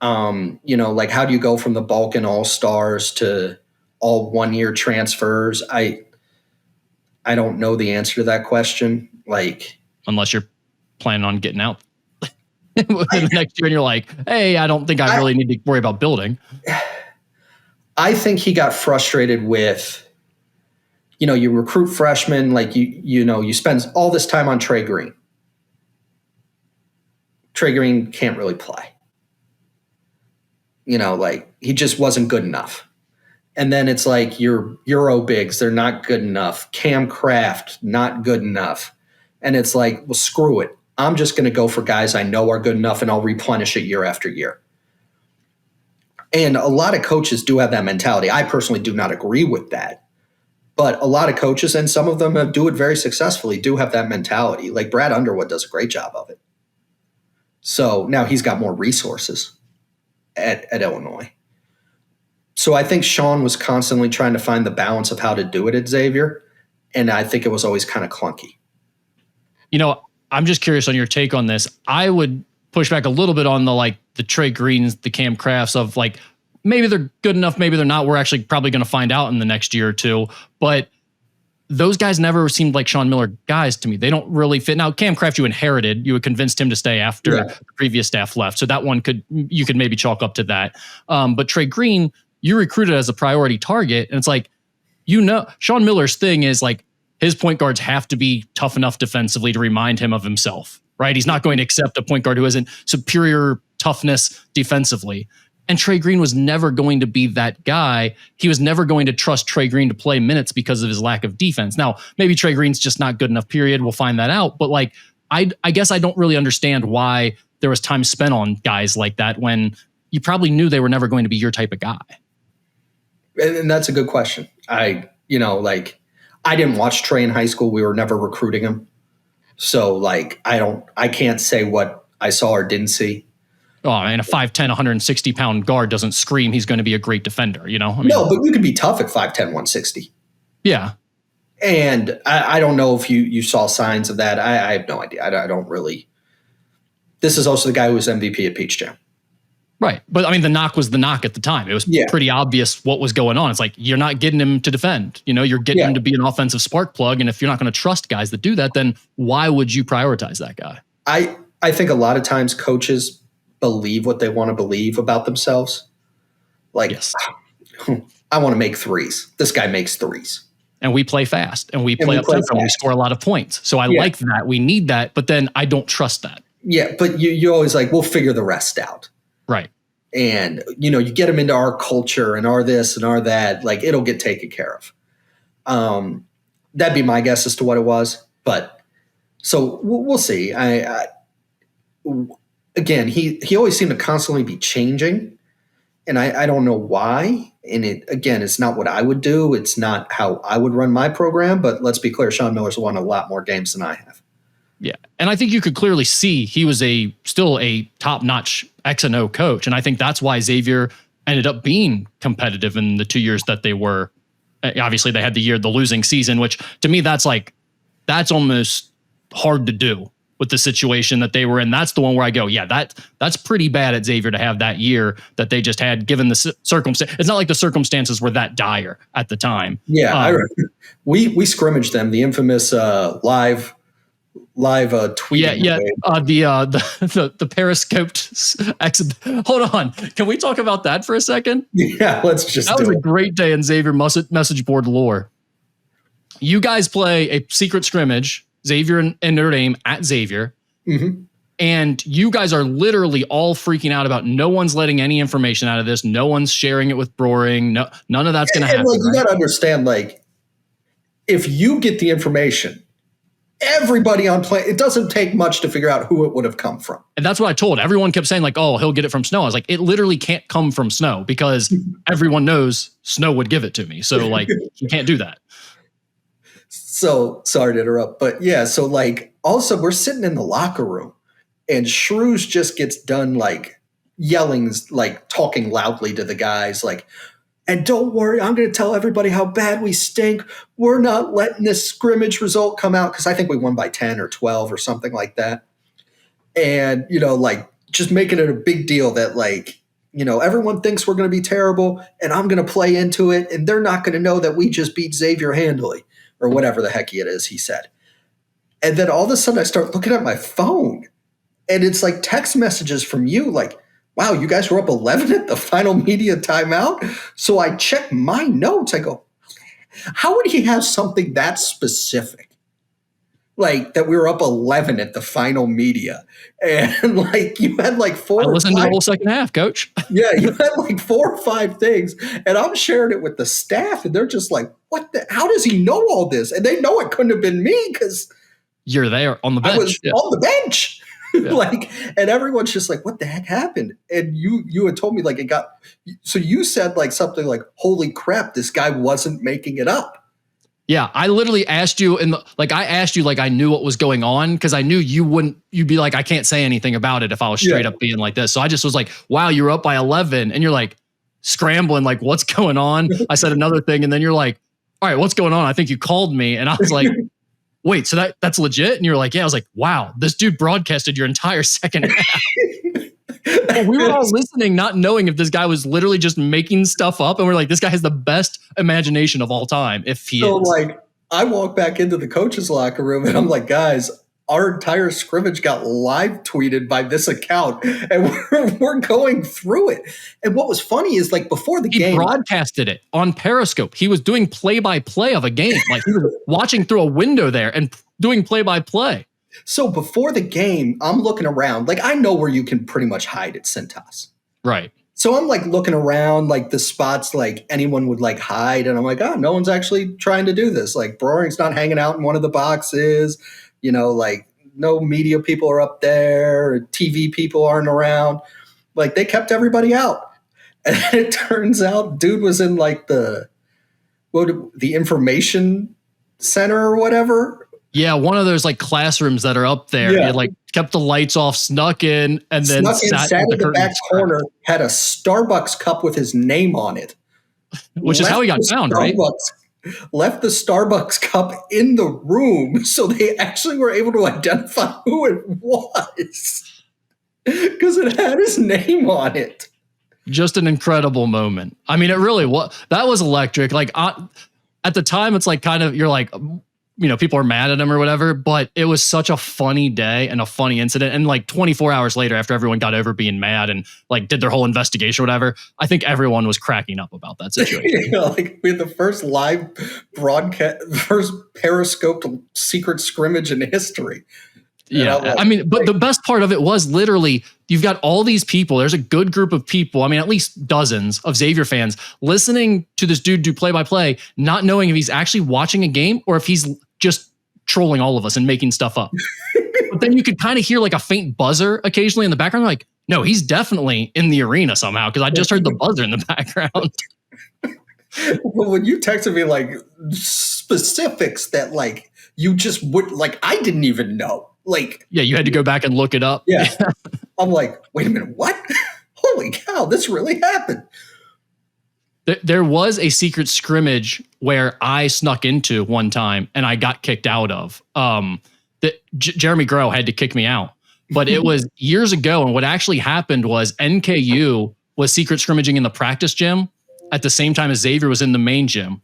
How do you go from the Balkan All-Stars to all one-year transfers? I don't know the answer to that question. Unless you're planning on getting out the next year and you're like, hey, I don't think I really need to worry about building. I think he got frustrated with, you recruit freshmen, you spend all this time on Trey Green. Trey Green can't really play. He just wasn't good enough. And then it's your Euro bigs, they're not good enough. Cam Kraft, not good enough. And it's well, screw it. I'm just going to go for guys I know are good enough and I'll replenish it year after year. And a lot of coaches do have that mentality. I personally do not agree with that. But a lot of coaches, and some of them do it very successfully, do have that mentality. Brad Underwood does a great job of it. So now he's got more resources at Illinois. So I think Sean was constantly trying to find the balance of how to do it at Xavier. And I think it was always kind of clunky. I'm just curious on your take on this. I would push back a little bit on the Trey Greens, the Cam Crafts of maybe they're good enough, maybe they're not. We're actually probably going to find out in the next year or two. But those guys never seemed like Sean Miller guys to me. They don't really fit. Now, Cam Kraft, you inherited. You had convinced him to stay after the previous staff left. So that one you could maybe chalk up to that. But Trey Green, you recruited as a priority target. And it's Sean Miller's thing is his point guards have to be tough enough defensively to remind him of himself, right? He's not going to accept a point guard who isn't superior toughness defensively. And Trey Green was never going to be that guy. He was never going to trust Trey Green to play minutes because of his lack of defense. Now, maybe Trey Green's just not good enough, period. We'll find that out. But I guess I don't really understand why there was time spent on guys like that when you probably knew they were never going to be your type of guy. And that's a good question. I didn't watch Trey in high school. We were never recruiting him. So like, I can't say what I saw or didn't see. Oh, and a 5'10", 160-pound guard doesn't scream he's going to be a great defender, you know? No, but you can be tough at 5'10", 160. Yeah. And I don't know if you saw signs of that. I have no idea. I don't really. This is also the guy who was MVP at Peach Jam. Right. But I mean, the knock was the knock at the time. It was pretty obvious what was going on. It's like, you're not getting him to defend. You know, you're getting him to be an offensive spark plug. And if you're not going to trust guys that do that, then why would you prioritize that guy? I think a lot of times coaches believe what they want to believe about themselves. Like, yes. I want to make threes. This guy makes threes. And we play fast and we play up tempo and we score a lot of points. So I like that. We need that. But then I don't trust that. Yeah. But you're always like, we'll figure the rest out. Right. And, you get them into our culture and our this and our that, like it'll get taken care of. That'd be my guess as to what it was. But so we'll see. Again, he always seemed to constantly be changing, and I don't know why. And it's not what I would do. It's not how I would run my program. But let's be clear, Sean Miller's won a lot more games than I have. Yeah, and I think you could clearly see he was still a top-notch X and O coach, and I think that's why Xavier ended up being competitive in the 2 years that they were. Obviously, they had the losing season, which to me that's almost hard to do with the situation that they were in. That's the one where I go, yeah, that's pretty bad at Xavier to have that year that they just had, given the circumstance. It's not like the circumstances were that dire at the time. Yeah, we scrimmaged them, the infamous live tweet. Yeah. The periscoped exit. Hold on, can we talk about that for a second? Yeah, let's just. That was a great day in Xavier message board lore. You guys play a secret scrimmage, Xavier and Notre Dame at Xavier. Mm-hmm. And you guys are literally all freaking out about no one's letting any information out of this. No one's sharing it with Broering. No, none of that's going to happen. Like, you got to understand, like, if you get the information, everybody on play, it doesn't take much to figure out who it would have come from. And that's what I told. Everyone kept saying like, oh, he'll get it from Snow. I was like, it literally can't come from Snow because everyone knows Snow would give it to me. So like, you can't do that. So sorry to interrupt, but yeah. So like, also we're sitting in the locker room and Shrews just gets done like yelling, like talking loudly to the guys, like, and don't worry, I'm going to tell everybody how bad we stink. We're not letting this scrimmage result come out, because I think we won by 10 or 12 or something like that. And, like just making it a big deal that like, everyone thinks we're going to be terrible and I'm going to play into it and they're not going to know that we just beat Xavier handily or whatever the heck it is he said. And then all of a sudden I start looking at my phone and it's like text messages from you like, wow, you guys were up 11 at the final media timeout. So I check my notes. I go, how would he have something that specific? Like that we were up 11 at the final media. And like you had like four. I listened to the whole second half, coach. Yeah, you had like 4 or 5 things. And I'm sharing it with the staff. And they're just like, how does he know all this? And they know it couldn't have been me because you're there on the bench. I was on the bench. Yeah. Like, and everyone's just like, what the heck happened? And you had told me like so you said like something like, holy crap, this guy wasn't making it up. Yeah. I literally asked you like I knew what was going on because I knew you'd be like, I can't say anything about it if I was straight up being like this. So I just was like, wow, you're up by 11 and you're like scrambling, like what's going on? I said another thing. And then you're like, all right, what's going on? I think you called me. And I was like, wait, so that's legit? And you were like, yeah. I was like, wow, this dude broadcasted your entire second half. And we were all listening, not knowing if this guy was literally just making stuff up. And we're like, this guy has the best imagination of all time. If he is. Like, I walk back into the coach's locker room and I'm like, guys, our entire scrimmage got live tweeted by this account and we're going through it. And what was funny is like before the game, he broadcasted it on Periscope. He was doing play-by-play of a game. Like he was watching through a window there and doing play-by-play. So before the game, I'm looking around. Like I know where you can pretty much hide at Cintas. Right. So I'm like looking around like the spots like anyone would like hide. And I'm like, oh, no one's actually trying to do this. Like Broering's not hanging out in one of the boxes. Like no media people are up there, TV people aren't around. Like they kept everybody out. And it turns out dude was in like the information center or whatever. Yeah, one of those like classrooms that are up there. Yeah. It like kept the lights off, snuck in, and then sat in the back corner, had a Starbucks cup with his name on it. Which is how he got found, right? Left the Starbucks cup in the room so they actually were able to identify who it was because it had his name on it. Just an incredible moment. I mean, it really was. That was electric. Like at the time, it's like kind of, you're like, people are mad at him or whatever, but it was such a funny day and a funny incident. And like 24 hours later, after everyone got over being mad and like did their whole investigation or whatever, I think everyone was cracking up about that situation. Like we had the first live broadcast, first periscoped secret scrimmage in history. Yeah. But the best part of it was literally you've got all these people. There's a good group of people. I mean, at least dozens of Xavier fans listening to this dude do play-by-play, not knowing if he's actually watching a game or if he's just trolling all of us and making stuff up. But then you could kind of hear like a faint buzzer occasionally in the background. Like, no, he's definitely in the arena somehow because I just heard the buzzer in the background. Well, when you texted me like specifics that like you just would like, I didn't even know. Like, yeah, you had to go back and look it up. Yeah. I'm like, wait a minute, what? Holy cow, this really happened. There was a secret scrimmage where I snuck into one time and I got kicked out of. Jeremy Groh had to kick me out, but it was years ago. And what actually happened was NKU was secret scrimmaging in the practice gym at the same time as Xavier was in the main gym.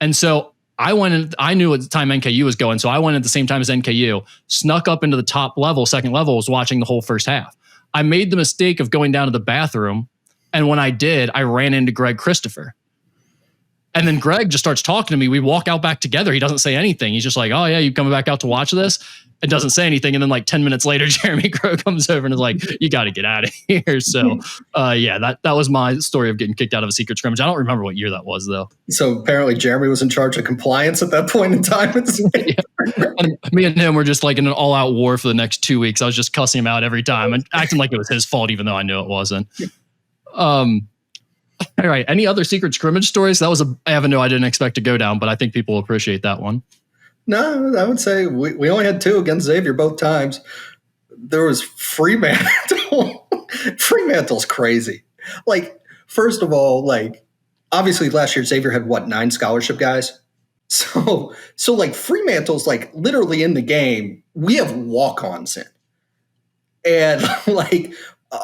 And so I went in, I knew at the time NKU was going. So I went at the same time as NKU, snuck up into the top level, second level, was watching the whole first half. I made the mistake of going down to the bathroom. And when I did, I ran into Greg Christopher. And then Greg just starts talking to me. We walk out back together. He doesn't say anything. He's just like, oh yeah, you coming back out to watch this? It doesn't say anything. And then like 10 minutes later, Jeremy Groh comes over and is like, you got to get out of here. So yeah, that was my story of getting kicked out of a secret scrimmage. I don't remember what year that was though. So apparently Jeremy was in charge of compliance at that point in time. Yeah. And me and him were just like in an all out war for the next 2 weeks. I was just cussing him out every time and acting like it was his fault, even though I knew it wasn't. All right. Any other secret scrimmage stories? That was a avenue I didn't expect to go down, but I think people will appreciate that one. No, I would say we only had 2 against Xavier both times. There was Fremantle. Fremantle's crazy. Like, first of all, like, obviously last year Xavier had 9 scholarship guys. So like Fremantle's like literally in the game. We have walk-ons in. And like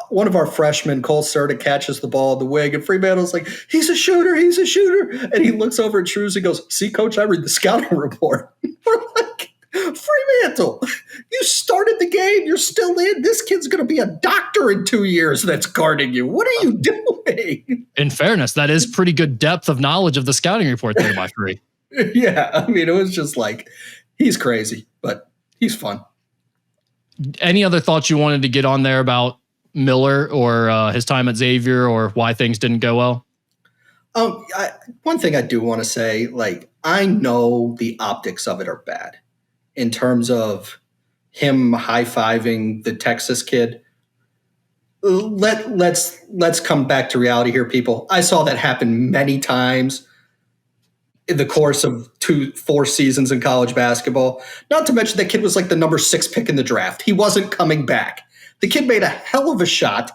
one of our freshmen, Cole Serta, catches the ball in the wing, and Fremantle's like, he's a shooter. And he looks over at Shrews and goes, see, coach, I read the scouting report. We're like, Fremantle, you started the game. You're still in. This kid's going to be a doctor in 2 years that's guarding you. What are you doing? In fairness, that is pretty good depth of knowledge of the scouting report there by Free. Yeah, I mean, it was just like, he's crazy, but he's fun. Any other thoughts you wanted to get on there about Miller or his time at Xavier or why things didn't go well? One thing I do want to say, like, I know the optics of it are bad in terms of him high-fiving the Texas kid. Let's come back to reality here, people. I saw that happen many times in the course of 4 seasons in college basketball. Not to mention that kid was like the number 6 pick in the draft. He wasn't coming back. The kid made a hell of a shot.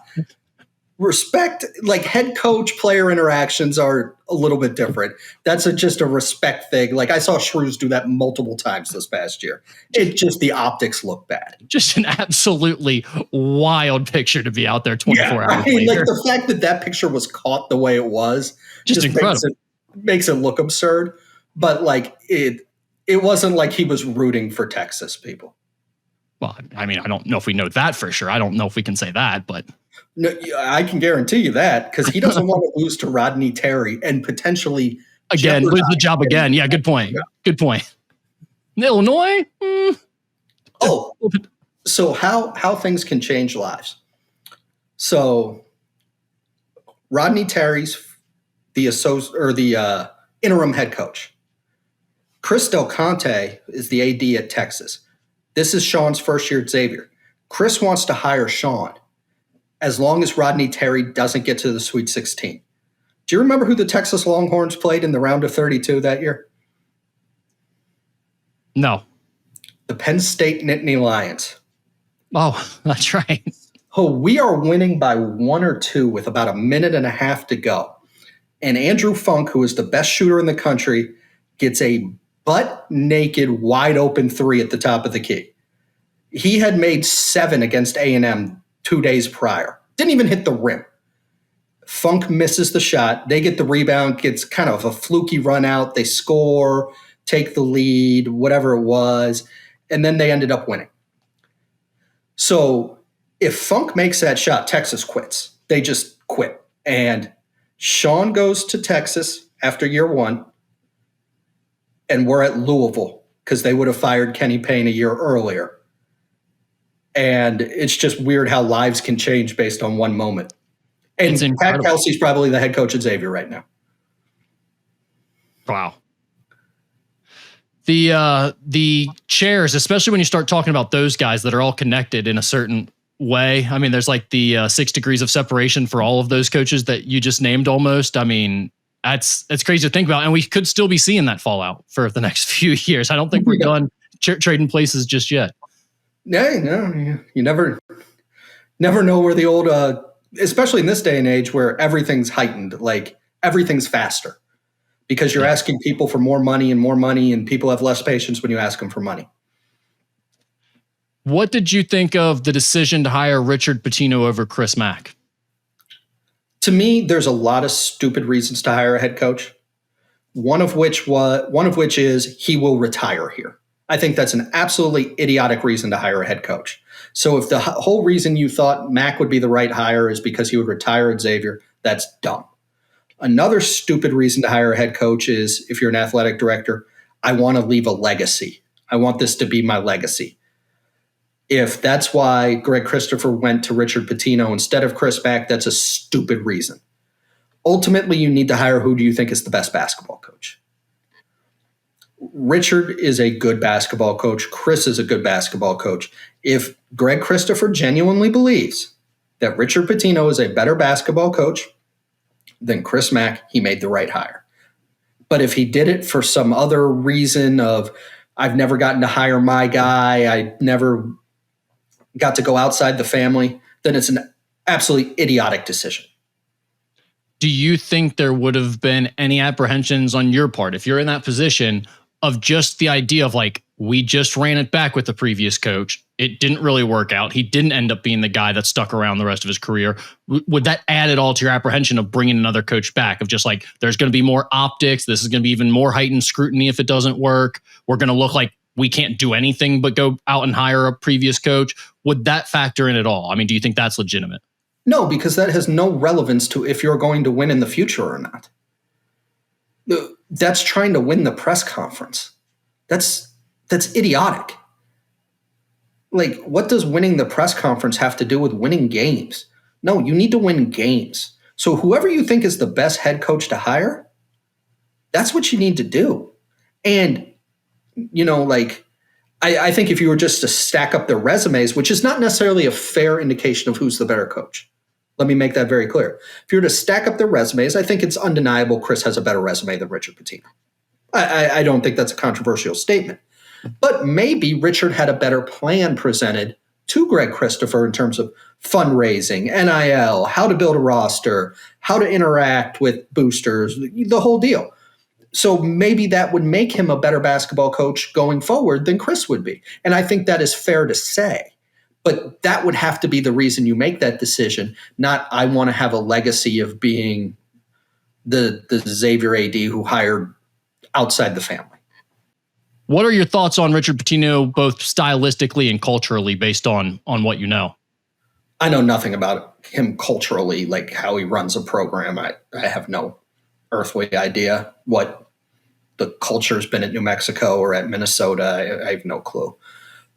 Respect, like head coach player interactions are a little bit different. That's just a respect thing. Like I saw Shrews do that multiple times this past year. It just, the optics look bad. Just an absolutely wild picture to be out there 24 hours later. Like the fact that picture was caught the way it was just incredible. Makes it look absurd. But like it wasn't like he was rooting for Texas people. Well, I mean, I don't know if we know that for sure. I don't know if we can say that, but no, I can guarantee you that because he doesn't want to lose to Rodney Terry and potentially again lose the job again. Yeah, good point. Yeah. Good point. Illinois. Oh, so how things can change lives. So Rodney Terry's the interim head coach. Chris Del Conte is the AD at Texas. This is Sean's first year at Xavier. Chris wants to hire Sean as long as Rodney Terry doesn't get to the Sweet 16. Do you remember who the Texas Longhorns played in the round of 32 that year? No. The Penn State Nittany Lions. Oh, that's right. Oh, we are winning by 1 or 2 with about a minute and a half to go. And Andrew Funk, who is the best shooter in the country, gets a butt-naked, wide-open 3 at the top of the key. He had made 7 against A&M 2 days prior. Didn't even hit the rim. Funk misses the shot. They get the rebound, gets kind of a fluky run out. They score, take the lead, whatever it was, and then they ended up winning. So if Funk makes that shot, Texas quits. They just quit. And Sean goes to Texas after year 1, and we're at Louisville because they would have fired Kenny Payne a year earlier. And it's just weird how lives can change based on one moment. And Pat Kelsey's probably the head coach at Xavier right now. Wow. The chairs, especially when you start talking about those guys that are all connected in a certain way. I mean, there's like the 6 degrees of separation for all of those coaches that you just named almost. I mean, that's crazy to think about. And we could still be seeing that fallout for the next few years. I don't think we're done trading places just yet. Yeah, no, you never know where the old, especially in this day and age where everything's heightened, like everything's faster because you're asking people for more money, and people have less patience when you ask them for money. What did you think of the decision to hire Richard Pitino over Chris Mack? To me, there's a lot of stupid reasons to hire a head coach. One of which is he will retire here. I think that's an absolutely idiotic reason to hire a head coach. So if the whole reason you thought Mack would be the right hire is because he would retire at Xavier, that's dumb. Another stupid reason to hire a head coach is if you're an athletic director, I want to leave a legacy. I want this to be my legacy. If that's why Greg Christopher went to Richard Pitino instead of Chris Mack, that's a stupid reason. Ultimately, you need to hire who do you think is the best basketball coach. Richard is a good basketball coach. Chris is a good basketball coach. If Greg Christopher genuinely believes that Richard Pitino is a better basketball coach than Chris Mack, he made the right hire. But if he did it for some other reason of, I've never gotten to hire my guy, I never got to go outside the family, then it's an absolutely idiotic decision. Do you think there would have been any apprehensions on your part, if you're in that position, of just the idea of like, we just ran it back with the previous coach. It didn't really work out. He didn't end up being the guy that stuck around the rest of his career. Would that add at all to your apprehension of bringing another coach back, of just like, there's going to be more optics. This is going to be even more heightened scrutiny if it doesn't work. We're going to look like we can't do anything but go out and hire a previous coach. Would that factor in at all? I mean, do you think that's legitimate? No, because that has no relevance to if you're going to win in the future or not. That's trying to win the press conference. That's idiotic. Like, what does winning the press conference have to do with winning games? No, you need to win games. So whoever you think is the best head coach to hire, that's what you need to do. And, you know, like, I think if you were just to stack up their resumes, which is not necessarily a fair indication of who's the better coach. Let me make that very clear. If you were to stack up their resumes, I think it's undeniable Chris has a better resume than Richard Pitino. I don't think that's a controversial statement. But maybe Richard had a better plan presented to Greg Christopher in terms of fundraising, NIL, how to build a roster, how to interact with boosters, the whole deal. So maybe that would make him a better basketball coach going forward than Chris would be. And I think that is fair to say. But that would have to be the reason you make that decision, not I want to have a legacy of being the Xavier AD who hired outside the family. What are your thoughts on Richard Pitino, both stylistically and culturally, based on what you know? I know nothing about him culturally, like how he runs a program. I have no earthly idea what the culture's been at New Mexico or at Minnesota. I have no clue.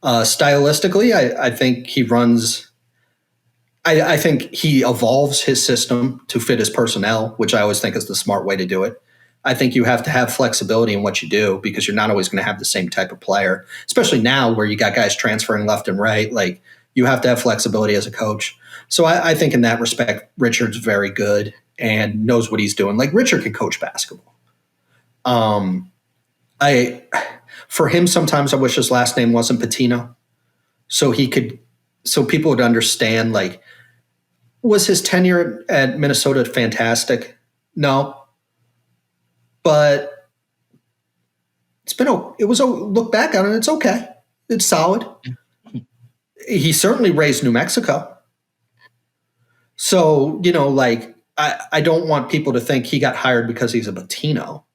Stylistically, I think he runs. I think he evolves his system to fit his personnel, which I always think is the smart way to do it. I think you have to have flexibility in what you do because you're not always going to have the same type of player, especially now where you got guys transferring left and right. Like you have to have flexibility as a coach. So I think in that respect, Richard's very good and knows what he's doing. Like Richard can coach basketball. For him, sometimes I wish his last name wasn't Patino, so people would understand. Like, was his tenure at Minnesota fantastic? No, but look back on it, it's okay. It's solid. He certainly raised New Mexico. So, like I don't want people to think he got hired because he's a Patino.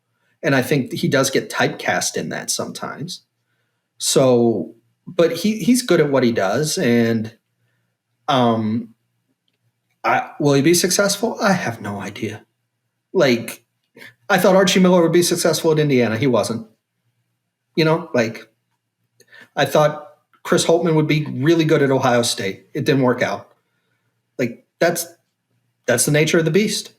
And I think he does get typecast in that sometimes. So, but he's good at what he does. And will he be successful? I have no idea. Like, I thought Archie Miller would be successful at Indiana. He wasn't. Like I thought Chris Holtmann would be really good at Ohio State. It didn't work out. Like that's the nature of the beast.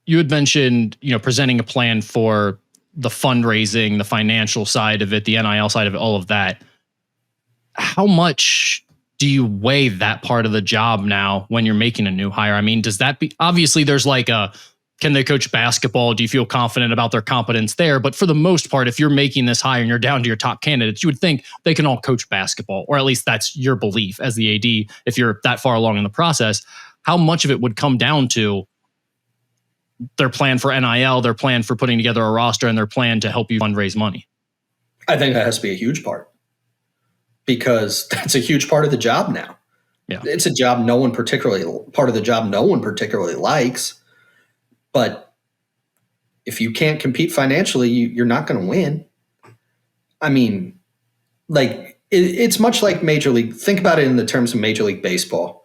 You had mentioned, presenting a plan for the fundraising, the financial side of it, the NIL side of it, all of that. How much do you weigh that part of the job now when you're making a new hire? I mean, does that be, obviously there's like can they coach basketball? Do you feel confident about their competence there? But for the most part, if you're making this hire and you're down to your top candidates, you would think they can all coach basketball, or at least that's your belief as the AD, if you're that far along in the process. How much of it would come down to their plan for NIL, their plan for putting together a roster, and their plan to help you fundraise money? I think that has to be a huge part because that's a huge part of the job now. Yeah. It's a job part of the job no one particularly likes. But if you can't compete financially, you're not going to win. I mean, like it's much like Major League. Think about it in the terms of Major League Baseball.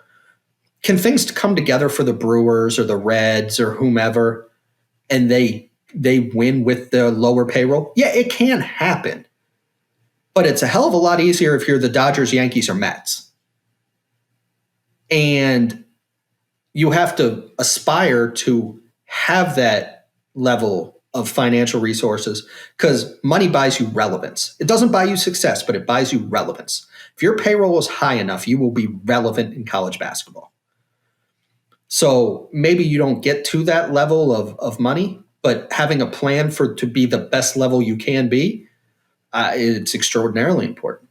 Can things come together for the Brewers or the Reds or whomever, and they win with the lower payroll? Yeah, it can happen. But it's a hell of a lot easier if you're the Dodgers, Yankees, or Mets. And you have to aspire to have that level of financial resources because money buys you relevance. It doesn't buy you success, but it buys you relevance. If your payroll is high enough, you will be relevant in college basketball. So maybe you don't get to that level of money, but having a plan to be the best level you can be, it's extraordinarily important.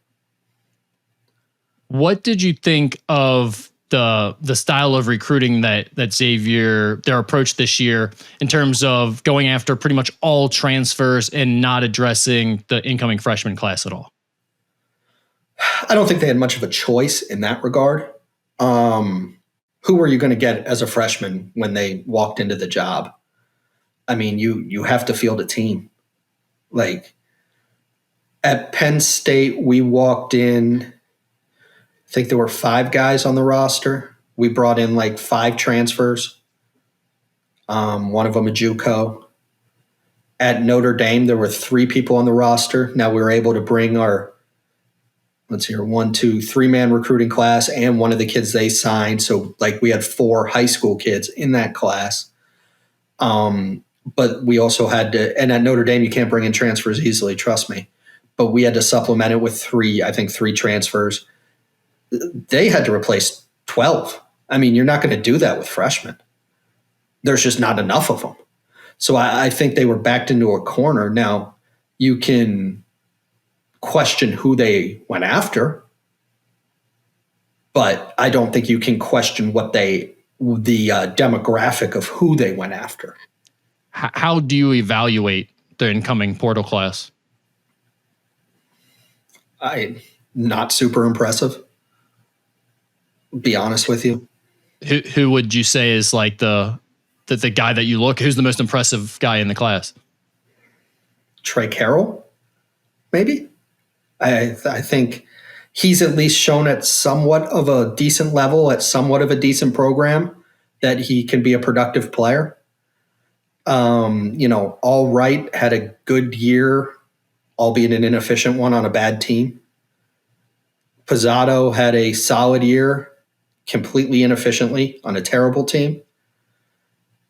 What did you think of the style of recruiting that Xavier, their approach this year in terms of going after pretty much all transfers and not addressing the incoming freshman class at all? I don't think they had much of a choice in that regard. Who were you going to get as a freshman when they walked into the job? I mean, you have to field a team. Like at Penn State, we walked in, I think there were 5 guys on the roster. We brought in like 5 transfers. One of them a JUCO. At Notre Dame, there were 3 people on the roster. Now we were able to bring our, 3-man recruiting class and one of the kids they signed. So like we had 4 high school kids in that class. But we also had to, and at Notre Dame, you can't bring in transfers easily, trust me. But we had to supplement it with 3 transfers. They had to replace 12. I mean, you're not going to do that with freshmen. There's just not enough of them. So I think they were backed into a corner. Now, you can question who they went after, but I don't think you can question the demographic of who they went after. How do you evaluate the incoming portal class? Not super impressive. Be honest with you. Who would you say is like the guy that you look? Who's the most impressive guy in the class? Trey Carroll, maybe. I think he's at least shown at somewhat of a decent level, at somewhat of a decent program, that he can be a productive player. All right, had a good year, albeit an inefficient one on a bad team. Pizzato had a solid year, completely inefficiently on a terrible team.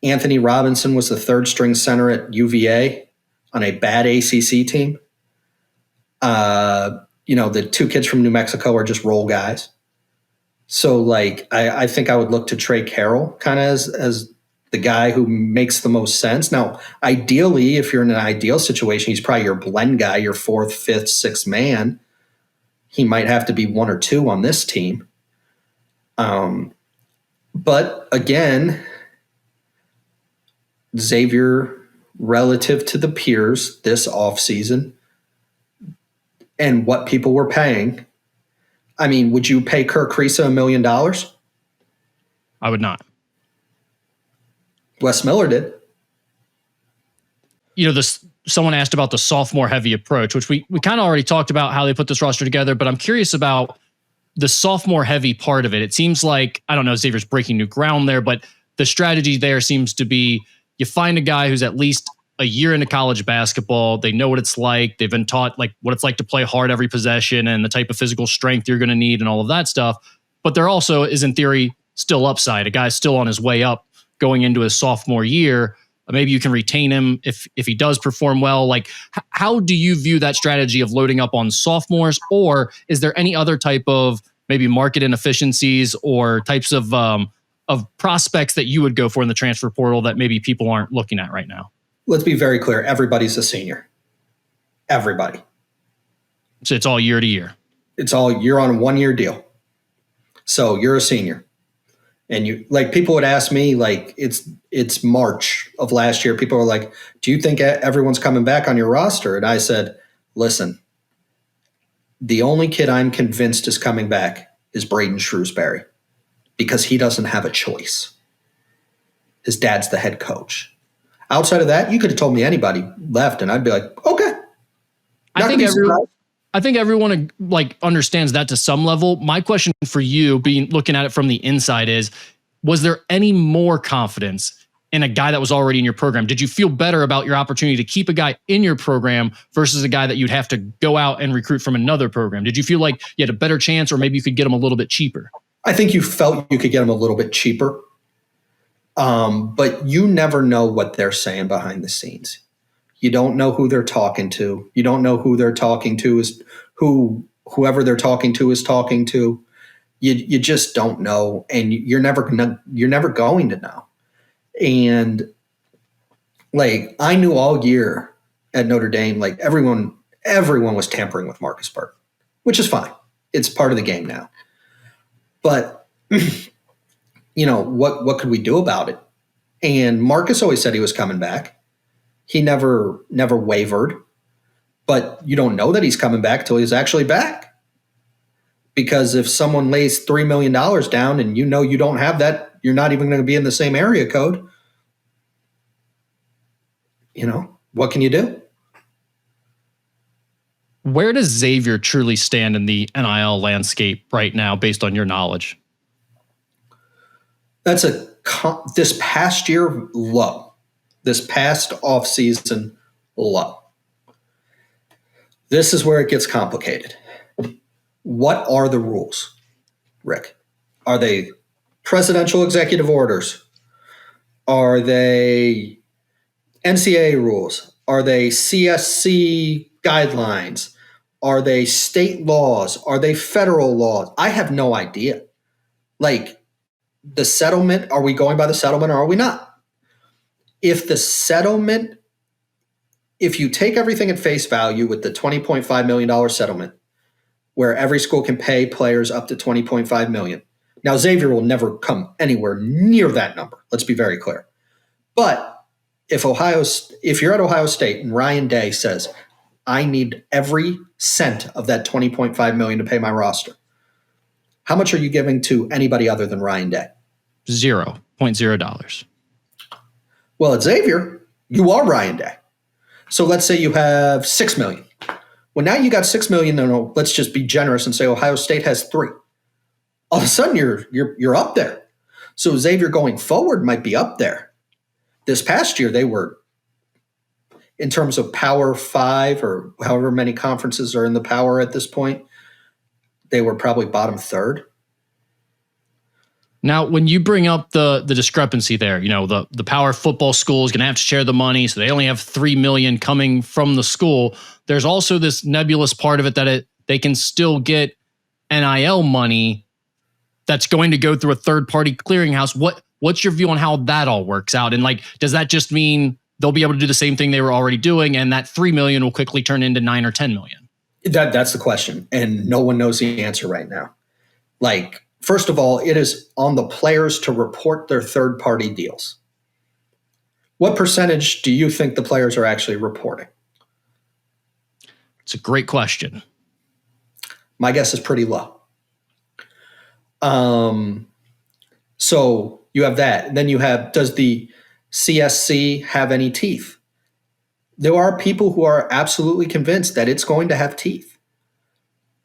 Anthony Robinson was the third string center at UVA on a bad ACC team. The two kids from New Mexico are just role guys. So, like, I think I would look to Trey Carroll kind of as the guy who makes the most sense. Now, ideally, if you're in an ideal situation, he's probably your blend guy, your fourth, fifth, sixth man. He might have to be one or two on this team. But again, Xavier, relative to the peers this offseason and what people were paying, I mean, would you pay Kirk Kriisa $1 million? I would not. Wes Miller did. Someone asked about the sophomore heavy approach, which we kind of already talked about how they put this roster together, but I'm curious about the sophomore heavy part of it. It seems like, I don't know, Xavier's breaking new ground there, but the strategy there seems to be you find a guy who's at least a year into college basketball. They know what it's like. They've been taught like what it's like to play hard every possession and the type of physical strength you're going to need and all of that stuff. But there also is, in theory, still upside. A guy's still on his way up going into his sophomore year. Maybe you can retain him if he does perform well. Like, how do you view that strategy of loading up on sophomores? Or is there any other type of maybe market inefficiencies or types of prospects that you would go for in the transfer portal that maybe people aren't looking at right now? Let's be very clear. Everybody's a senior. Everybody. So it's all year to year. You're on a 1-year deal. So you're a senior. And people would ask me, like, it's March of last year. People were like, do you think everyone's coming back on your roster? And I said, listen, the only kid I'm convinced is coming back is Braden Shrewsbury because he doesn't have a choice. His dad's the head coach. Outside of that, you could have told me anybody left, and I'd be like, okay. I think everyone like understands that to some level. My question for you, looking at it from the inside, is: was there any more confidence in a guy that was already in your program? Did you feel better about your opportunity to keep a guy in your program versus a guy that you'd have to go out and recruit from another program? Did you feel like you had a better chance, or maybe you could get him a little bit cheaper? I think you felt you could get him a little bit cheaper, but you never know what they're saying behind the scenes. You don't know who they're talking to. You don't know who they're talking to is whoever they're talking to is talking to. You just don't know, and you're never going to know. And like, I knew all year at Notre Dame, like everyone was tampering with Marcus Burke, which is fine. It's part of the game now. But what could we do about it? And Marcus always said he was coming back. He never wavered, but you don't know that he's coming back till he's actually back. Because if someone lays $3 million down and you don't have that, you're not even going to be in the same area code. What can you do? Where does Xavier truly stand in the NIL landscape right now, based on your knowledge? That's this past year low. This past offseason low. This is where it gets complicated. What are the rules, Rick? Are they presidential executive orders? Are they NCAA rules? Are they CSC guidelines? Are they state laws? Are they federal laws? I have no idea. Like, the settlement, are we going by the settlement or are we not? If you take everything at face value with the $20.5 million settlement, where every school can pay players up to $20.5 million. Now, Xavier will never come anywhere near that number. Let's be very clear. But if you're at Ohio State and Ryan Day says, I need every cent of that $20.5 million to pay my roster, how much are you giving to anybody other than Ryan Day? $0.0. Well, at Xavier, you are Ryan Day. So let's say you have $6 million. Well, now you got $6 million. No, let's just be generous and say Ohio State has $3 million. All of a sudden, you're up there. So Xavier going forward might be up there. This past year, they were, in terms of Power 5 or however many conferences are in the Power at this point, they were probably bottom third. Now, when you bring up the discrepancy there, the power football school is going to have to share the money, so they only have $3 million coming from the school. There's also this nebulous part of it that they can still get NIL money that's going to go through a third-party clearinghouse. What's your view on how that all works out? And does that just mean they'll be able to do the same thing they were already doing, and that $3 million will quickly turn into $9 or $10 million? That's the question, and no one knows the answer right now. First of all, it is on the players to report their third-party deals. What percentage do you think the players are actually reporting? It's a great question. My guess is pretty low. So you have that. And then you have, does the CSC have any teeth? There are people who are absolutely convinced that it's going to have teeth.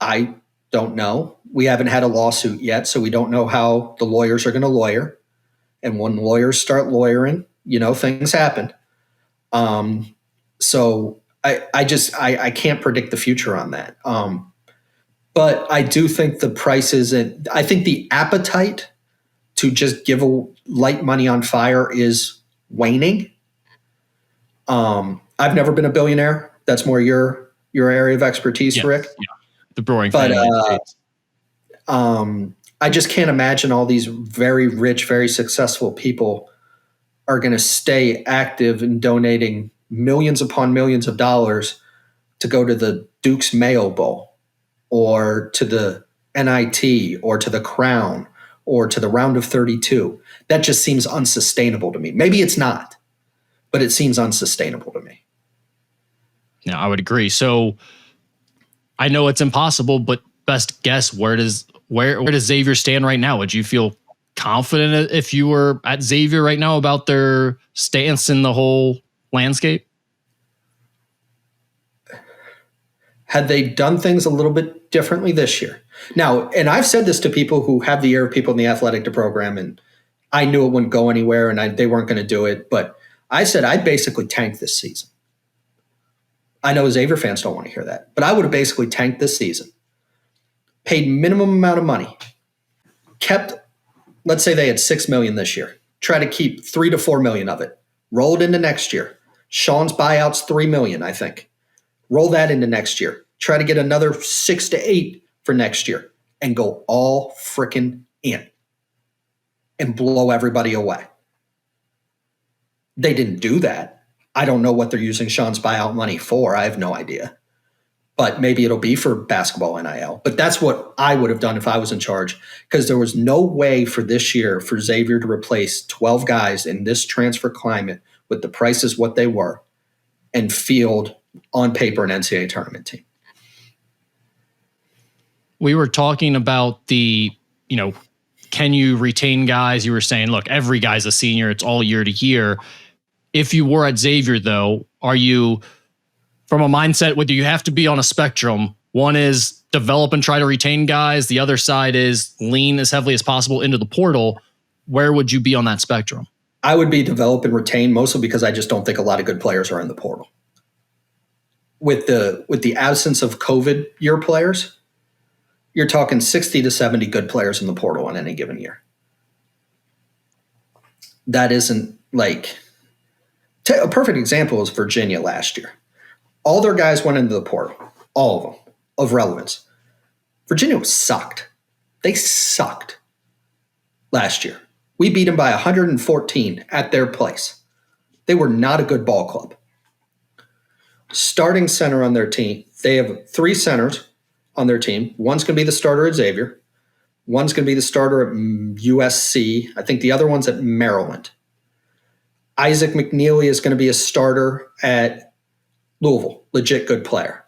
I don't know. We haven't had a lawsuit yet, so we don't know how the lawyers are going to lawyer. And when lawyers start lawyering, things happen. So I can't predict the future on that. But I do think the prices, and I think the appetite to just light money on fire is waning. I've never been a billionaire. That's more your area of expertise, yes, Rick. Yeah. The brewing but I just can't imagine all these very rich, very successful people are going to stay active in donating millions upon millions of dollars to go to the Duke's Mayo Bowl or to the NIT or to the Crown or to the Round of 32. That just seems unsustainable to me. Maybe it's not, but it seems unsustainable to me. Yeah, I would agree. So I know it's impossible, but best guess, where does Xavier stand right now? Would you feel confident if you were at Xavier right now about their stance in the whole landscape? Had they done things a little bit differently this year? Now, and I've said this to people who have the ear of people in the athletic program, and I knew it wouldn't go anywhere and they weren't going to do it, but I said I'd basically tank this season. I know Xavier fans don't want to hear that, but I would have basically tanked this season, paid minimum amount of money, kept, let's say they had $6 million this year, try to keep $3 to $4 million of it, roll it into next year. Sean's buyout's $3 million, I think. Roll that into next year. Try to get another 6 to 8 for next year and go all freaking in and blow everybody away. They didn't do that. I don't know what they're using Sean's buyout money for. I have no idea. But maybe it'll be for basketball NIL. But that's what I would have done if I was in charge, because there was no way for this year for Xavier to replace 12 guys in this transfer climate with the prices what they were and field on paper an NCAA tournament team. We were talking about can you retain guys? You were saying, look, every guy's a senior. It's all year to year. If you were at Xavier, though, are you from a mindset whether you have to be on a spectrum? One is develop and try to retain guys. The other side is lean as heavily as possible into the portal. Where would you be on that spectrum? I would be develop and retain, mostly because I just don't think a lot of good players are in the portal. With the absence of COVID year players, you're talking 60 to 70 good players in the portal in any given year. That isn't a perfect example is Virginia last year. All their guys went into the portal, all of them, of relevance. Virginia sucked. They sucked last year. We beat them by 114 at their place. They were not a good ball club. Starting center on their team, they have 3 centers on their team. One's going to be the starter at Xavier. One's going to be the starter at USC. I think the other one's at Maryland. Isaac McNeely is going to be a starter at Louisville. Legit good player.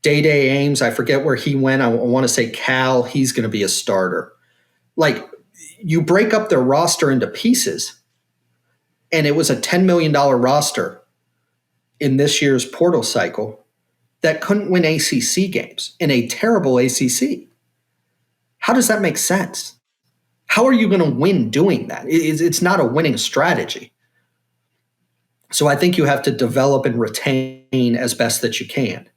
Day-Day Ames, I forget where he went. I want to say Cal. He's going to be a starter. You break up their roster into pieces, and it was a $10 million roster in this year's portal cycle that couldn't win ACC games in a terrible ACC. How does that make sense? How are you going to win doing that? It's not a winning strategy. So I think you have to develop and retain as best that you can.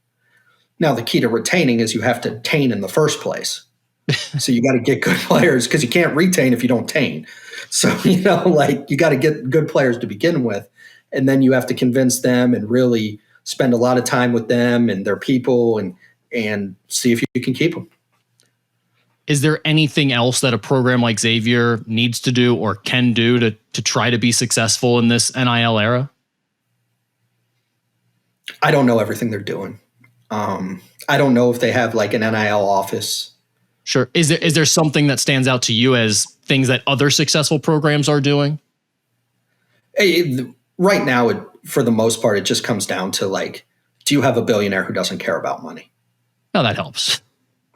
Now, the key to retaining is you have to attain in the first place. So you got to get good players because you can't retain if you don't tain. So, you got to get good players to begin with. And then you have to convince them and really spend a lot of time with them and their people and see if you can keep them. Is there anything else that a program like Xavier needs to do or can do to try to be successful in this NIL era? I don't know everything they're doing. I don't know if they have like an NIL office. Sure. Is there something that stands out to you as things that other successful programs are doing? Right now, for the most part, it just comes down to like, do you have a billionaire who doesn't care about money? No, that helps.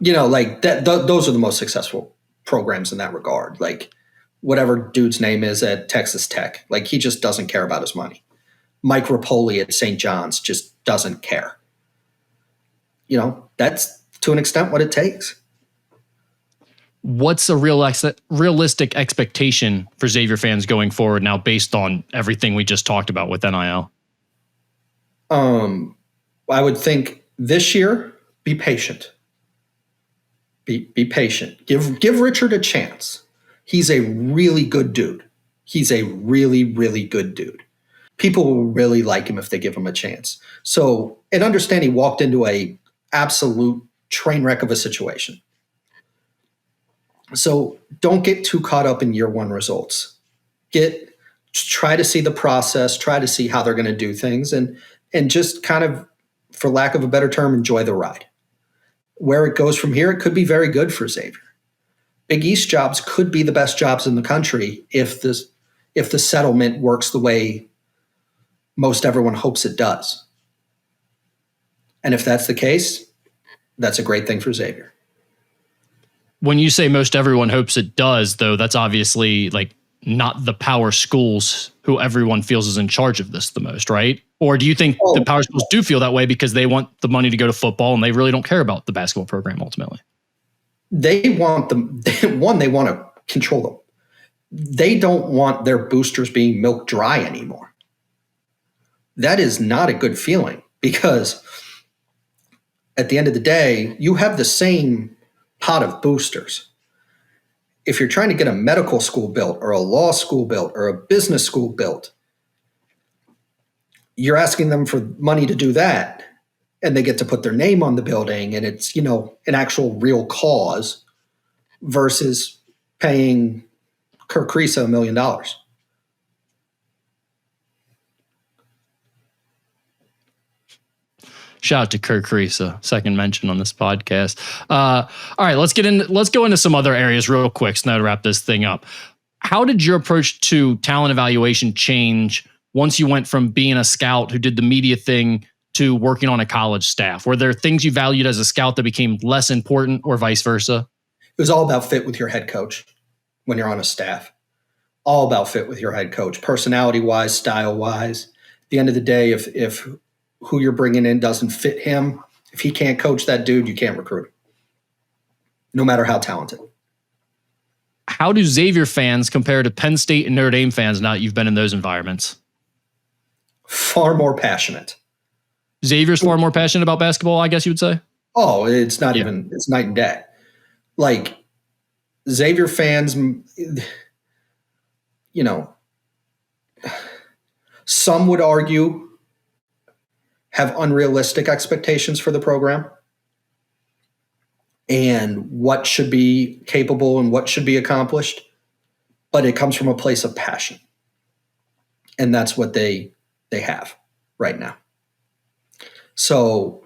Like that. Those are the most successful programs in that regard. Like whatever dude's name is at Texas Tech, like he just doesn't care about his money. Mike Rapoli at St. John's just doesn't care. That's to an extent what it takes. What's a realistic expectation for Xavier fans going forward now based on everything we just talked about with NIL? I would think this year, be patient. Be patient. Give Richard a chance. He's a really good dude. He's a really, really good dude. People will really like him if they give him a chance. So, and understand he walked into a absolute train wreck of a situation. So don't get too caught up in year one results. Try to see the process, try to see how they're going to do things, and just kind of, for lack of a better term, enjoy the ride. Where it goes from here, it could be very good for Xavier. Big East jobs could be the best jobs in the country if the settlement works the way most everyone hopes it does. And if that's the case, that's a great thing for Xavier. When you say most everyone hopes it does, though, that's obviously like not the power schools who everyone feels is in charge of this the most, right? Or do you think the power schools do feel that way because they want the money to go to football and they really don't care about the basketball program ultimately? They want they want to control them. They don't want their boosters being milk dry anymore. That is not a good feeling because at the end of the day, you have the same pot of boosters. If you're trying to get a medical school built or a law school built or a business school built, you're asking them for money to do that, and they get to put their name on the building, and it's, an actual real cause versus paying Kirk Creesa $1 million. Shout out to Kirk Creesa, second mention on this podcast. All right, let's go into some other areas real quick so now to wrap this thing up. How did your approach to talent evaluation change once you went from being a scout who did the media thing to working on a college staff? Were there things you valued as a scout that became less important or vice versa? It was all about fit with your head coach when you're on a staff. All about fit with your head coach, personality-wise, style-wise. At the end of the day, if who you're bringing in doesn't fit him, if he can't coach that dude, you can't recruit him, no matter how talented. How do Xavier fans compare to Penn State and Notre Dame fans now that you've been in those environments? Far more passionate. Xavier's far more passionate about basketball, I guess you would say? Oh, it's not even, it's night and day. Like, Xavier fans, some would argue have unrealistic expectations for the program and what should be capable and what should be accomplished, but it comes from a place of passion. And that's what they have right now. So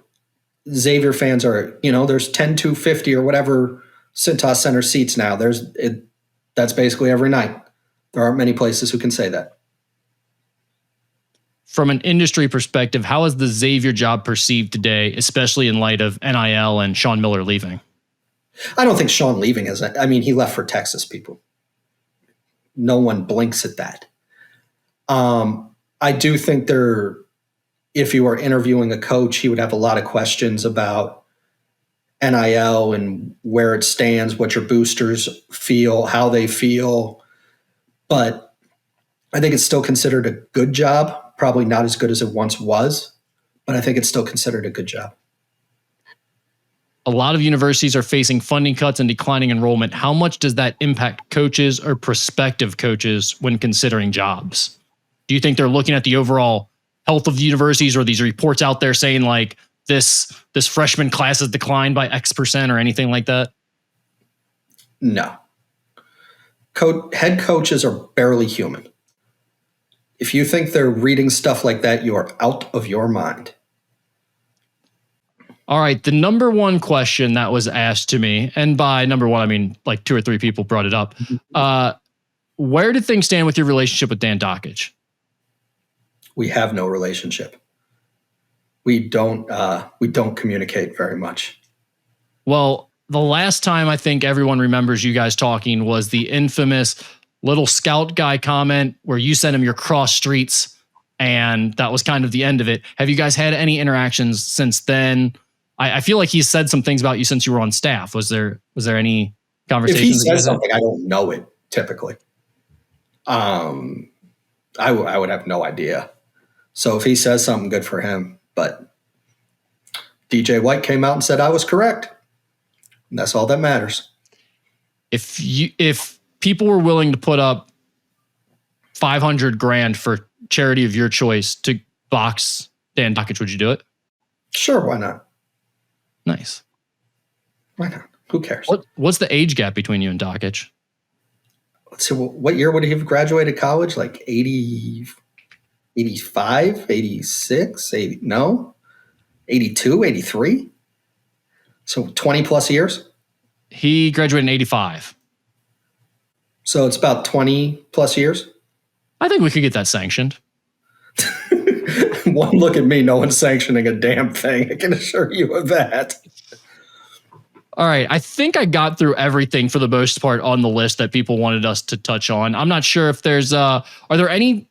Xavier fans are, there's 10 to 50 or whatever Cintas Center seats now. That's basically every night. There aren't many places who can say that. From an industry perspective, how is the Xavier job perceived today, especially in light of NIL and Sean Miller leaving? I don't think Sean leaving he left for Texas, people. No one blinks at that. I do think if you were interviewing a coach, he would have a lot of questions about NIL and where it stands, what your boosters feel, how they feel. But I think it's still considered a good job. Probably not as good as it once was, but I think it's still considered a good job. a lot of universities are facing funding cuts and declining enrollment. How much does that impact coaches or prospective coaches when considering jobs? Do you think they're looking at the overall health of the universities, or these reports out there saying like this freshman class has declined by X% or anything like that? No. Head coaches are barely human. If you think they're reading stuff like that, you are out of your mind. All right. The number one question that was asked to me, and by number one, I mean like 2 or 3 people brought it up. Where did things stand with your relationship with Dan Dockich? We have no relationship. We don't communicate very much. Well, the last time I think everyone remembers you guys talking was the infamous little scout guy comment where you sent him your cross streets, and that was kind of the end of it. Have you guys had any interactions since then? I feel like he's said some things about you since you were on staff. Was there any conversations? If he says something, I don't know it typically. I would have no idea. So if he says something, good for him. But DJ White came out and said I was correct. And that's all that matters. If people were willing to put up $500,000 for charity of your choice to box Dan Dockich, would you do it? Sure, why not? Nice. Why not? Who cares? What's the age gap between you and Dockich? Let's see, what year would he have graduated college? Like 80, 85, 86, 80, no? 82, 83? So 20 plus years? He graduated in 85. So it's about 20 plus years? I think we could get that sanctioned. One look at me, no one's sanctioning a damn thing. I can assure you of that. All right. I think I got through everything for the most part on the list that people wanted us to touch on. I'm not sure if there's, are there any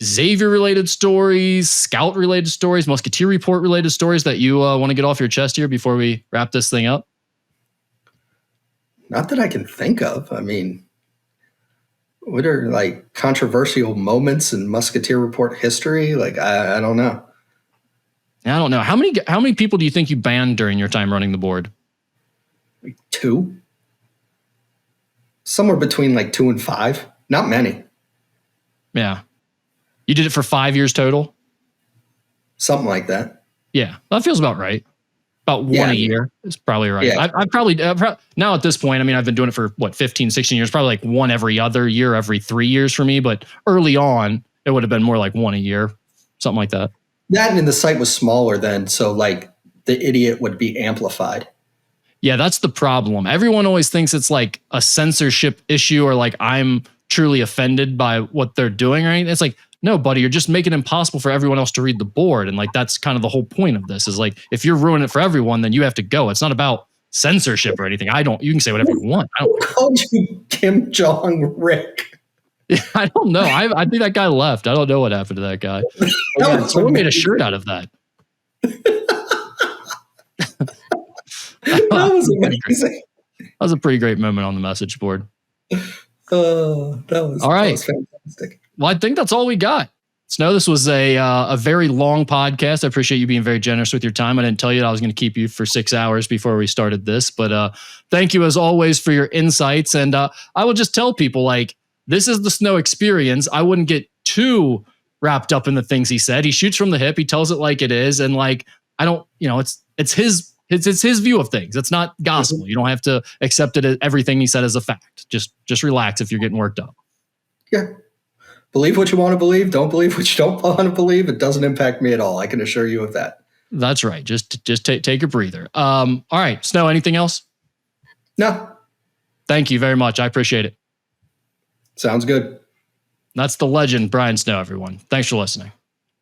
Xavier related stories, Scout related stories, Musketeer report related stories that you want to get off your chest here before we wrap this thing up? Not that I can think of. I mean, what are like controversial moments in Musketeer report history? Like, I don't know. I don't know. How many people do you think you banned during your time running the board? Like 2. Somewhere between like 2 and 5. Not many. Yeah. You did it for 5 years total? Something like that. Yeah. That feels about right. About one a year is probably right. Yeah. I've probably, now at this point, I mean, I've been doing it for 15, 16 years, probably like one every other year, every 3 years for me. But early on, it would have been more like one a year, something like that. That, and the site was smaller then. So like the idiot would be amplified. Yeah, that's the problem. Everyone always thinks it's like a censorship issue or like I'm truly offended by what they're doing, right? It's like, no, buddy, you're just making it impossible for everyone else to read the board. And like, that's kind of the whole point of this is like, if you're ruining it for everyone, then you have to go. It's not about censorship or anything. You can say whatever you want. Who called you Kim Jong-Rick? I don't know. I think that guy left. I don't know what happened to that guy. Someone made a shirt out of that. That was amazing. That was a pretty great moment on the message board. Oh, that was all right. That was fantastic. Well, I think that's all we got. Snow, this was a very long podcast. I appreciate you being very generous with your time. I didn't tell you that I was going to keep you for 6 hours before we started this, but thank you as always for your insights. And I will just tell people like, this is the Snow experience. I wouldn't get too wrapped up in the things he said. He shoots from the hip. He tells it like it is. And like, I don't, it's his view of things. It's not gospel. You don't have to accept it as everything he said as a fact. Just relax if you're getting worked up. Yeah. Believe what you want to believe. Don't believe what you don't want to believe. It doesn't impact me at all. I can assure you of that. That's right. Just take a breather. All right. Snow, anything else? No. Thank you very much. I appreciate it. Sounds good. That's the legend, Brian Snow, everyone. Thanks for listening.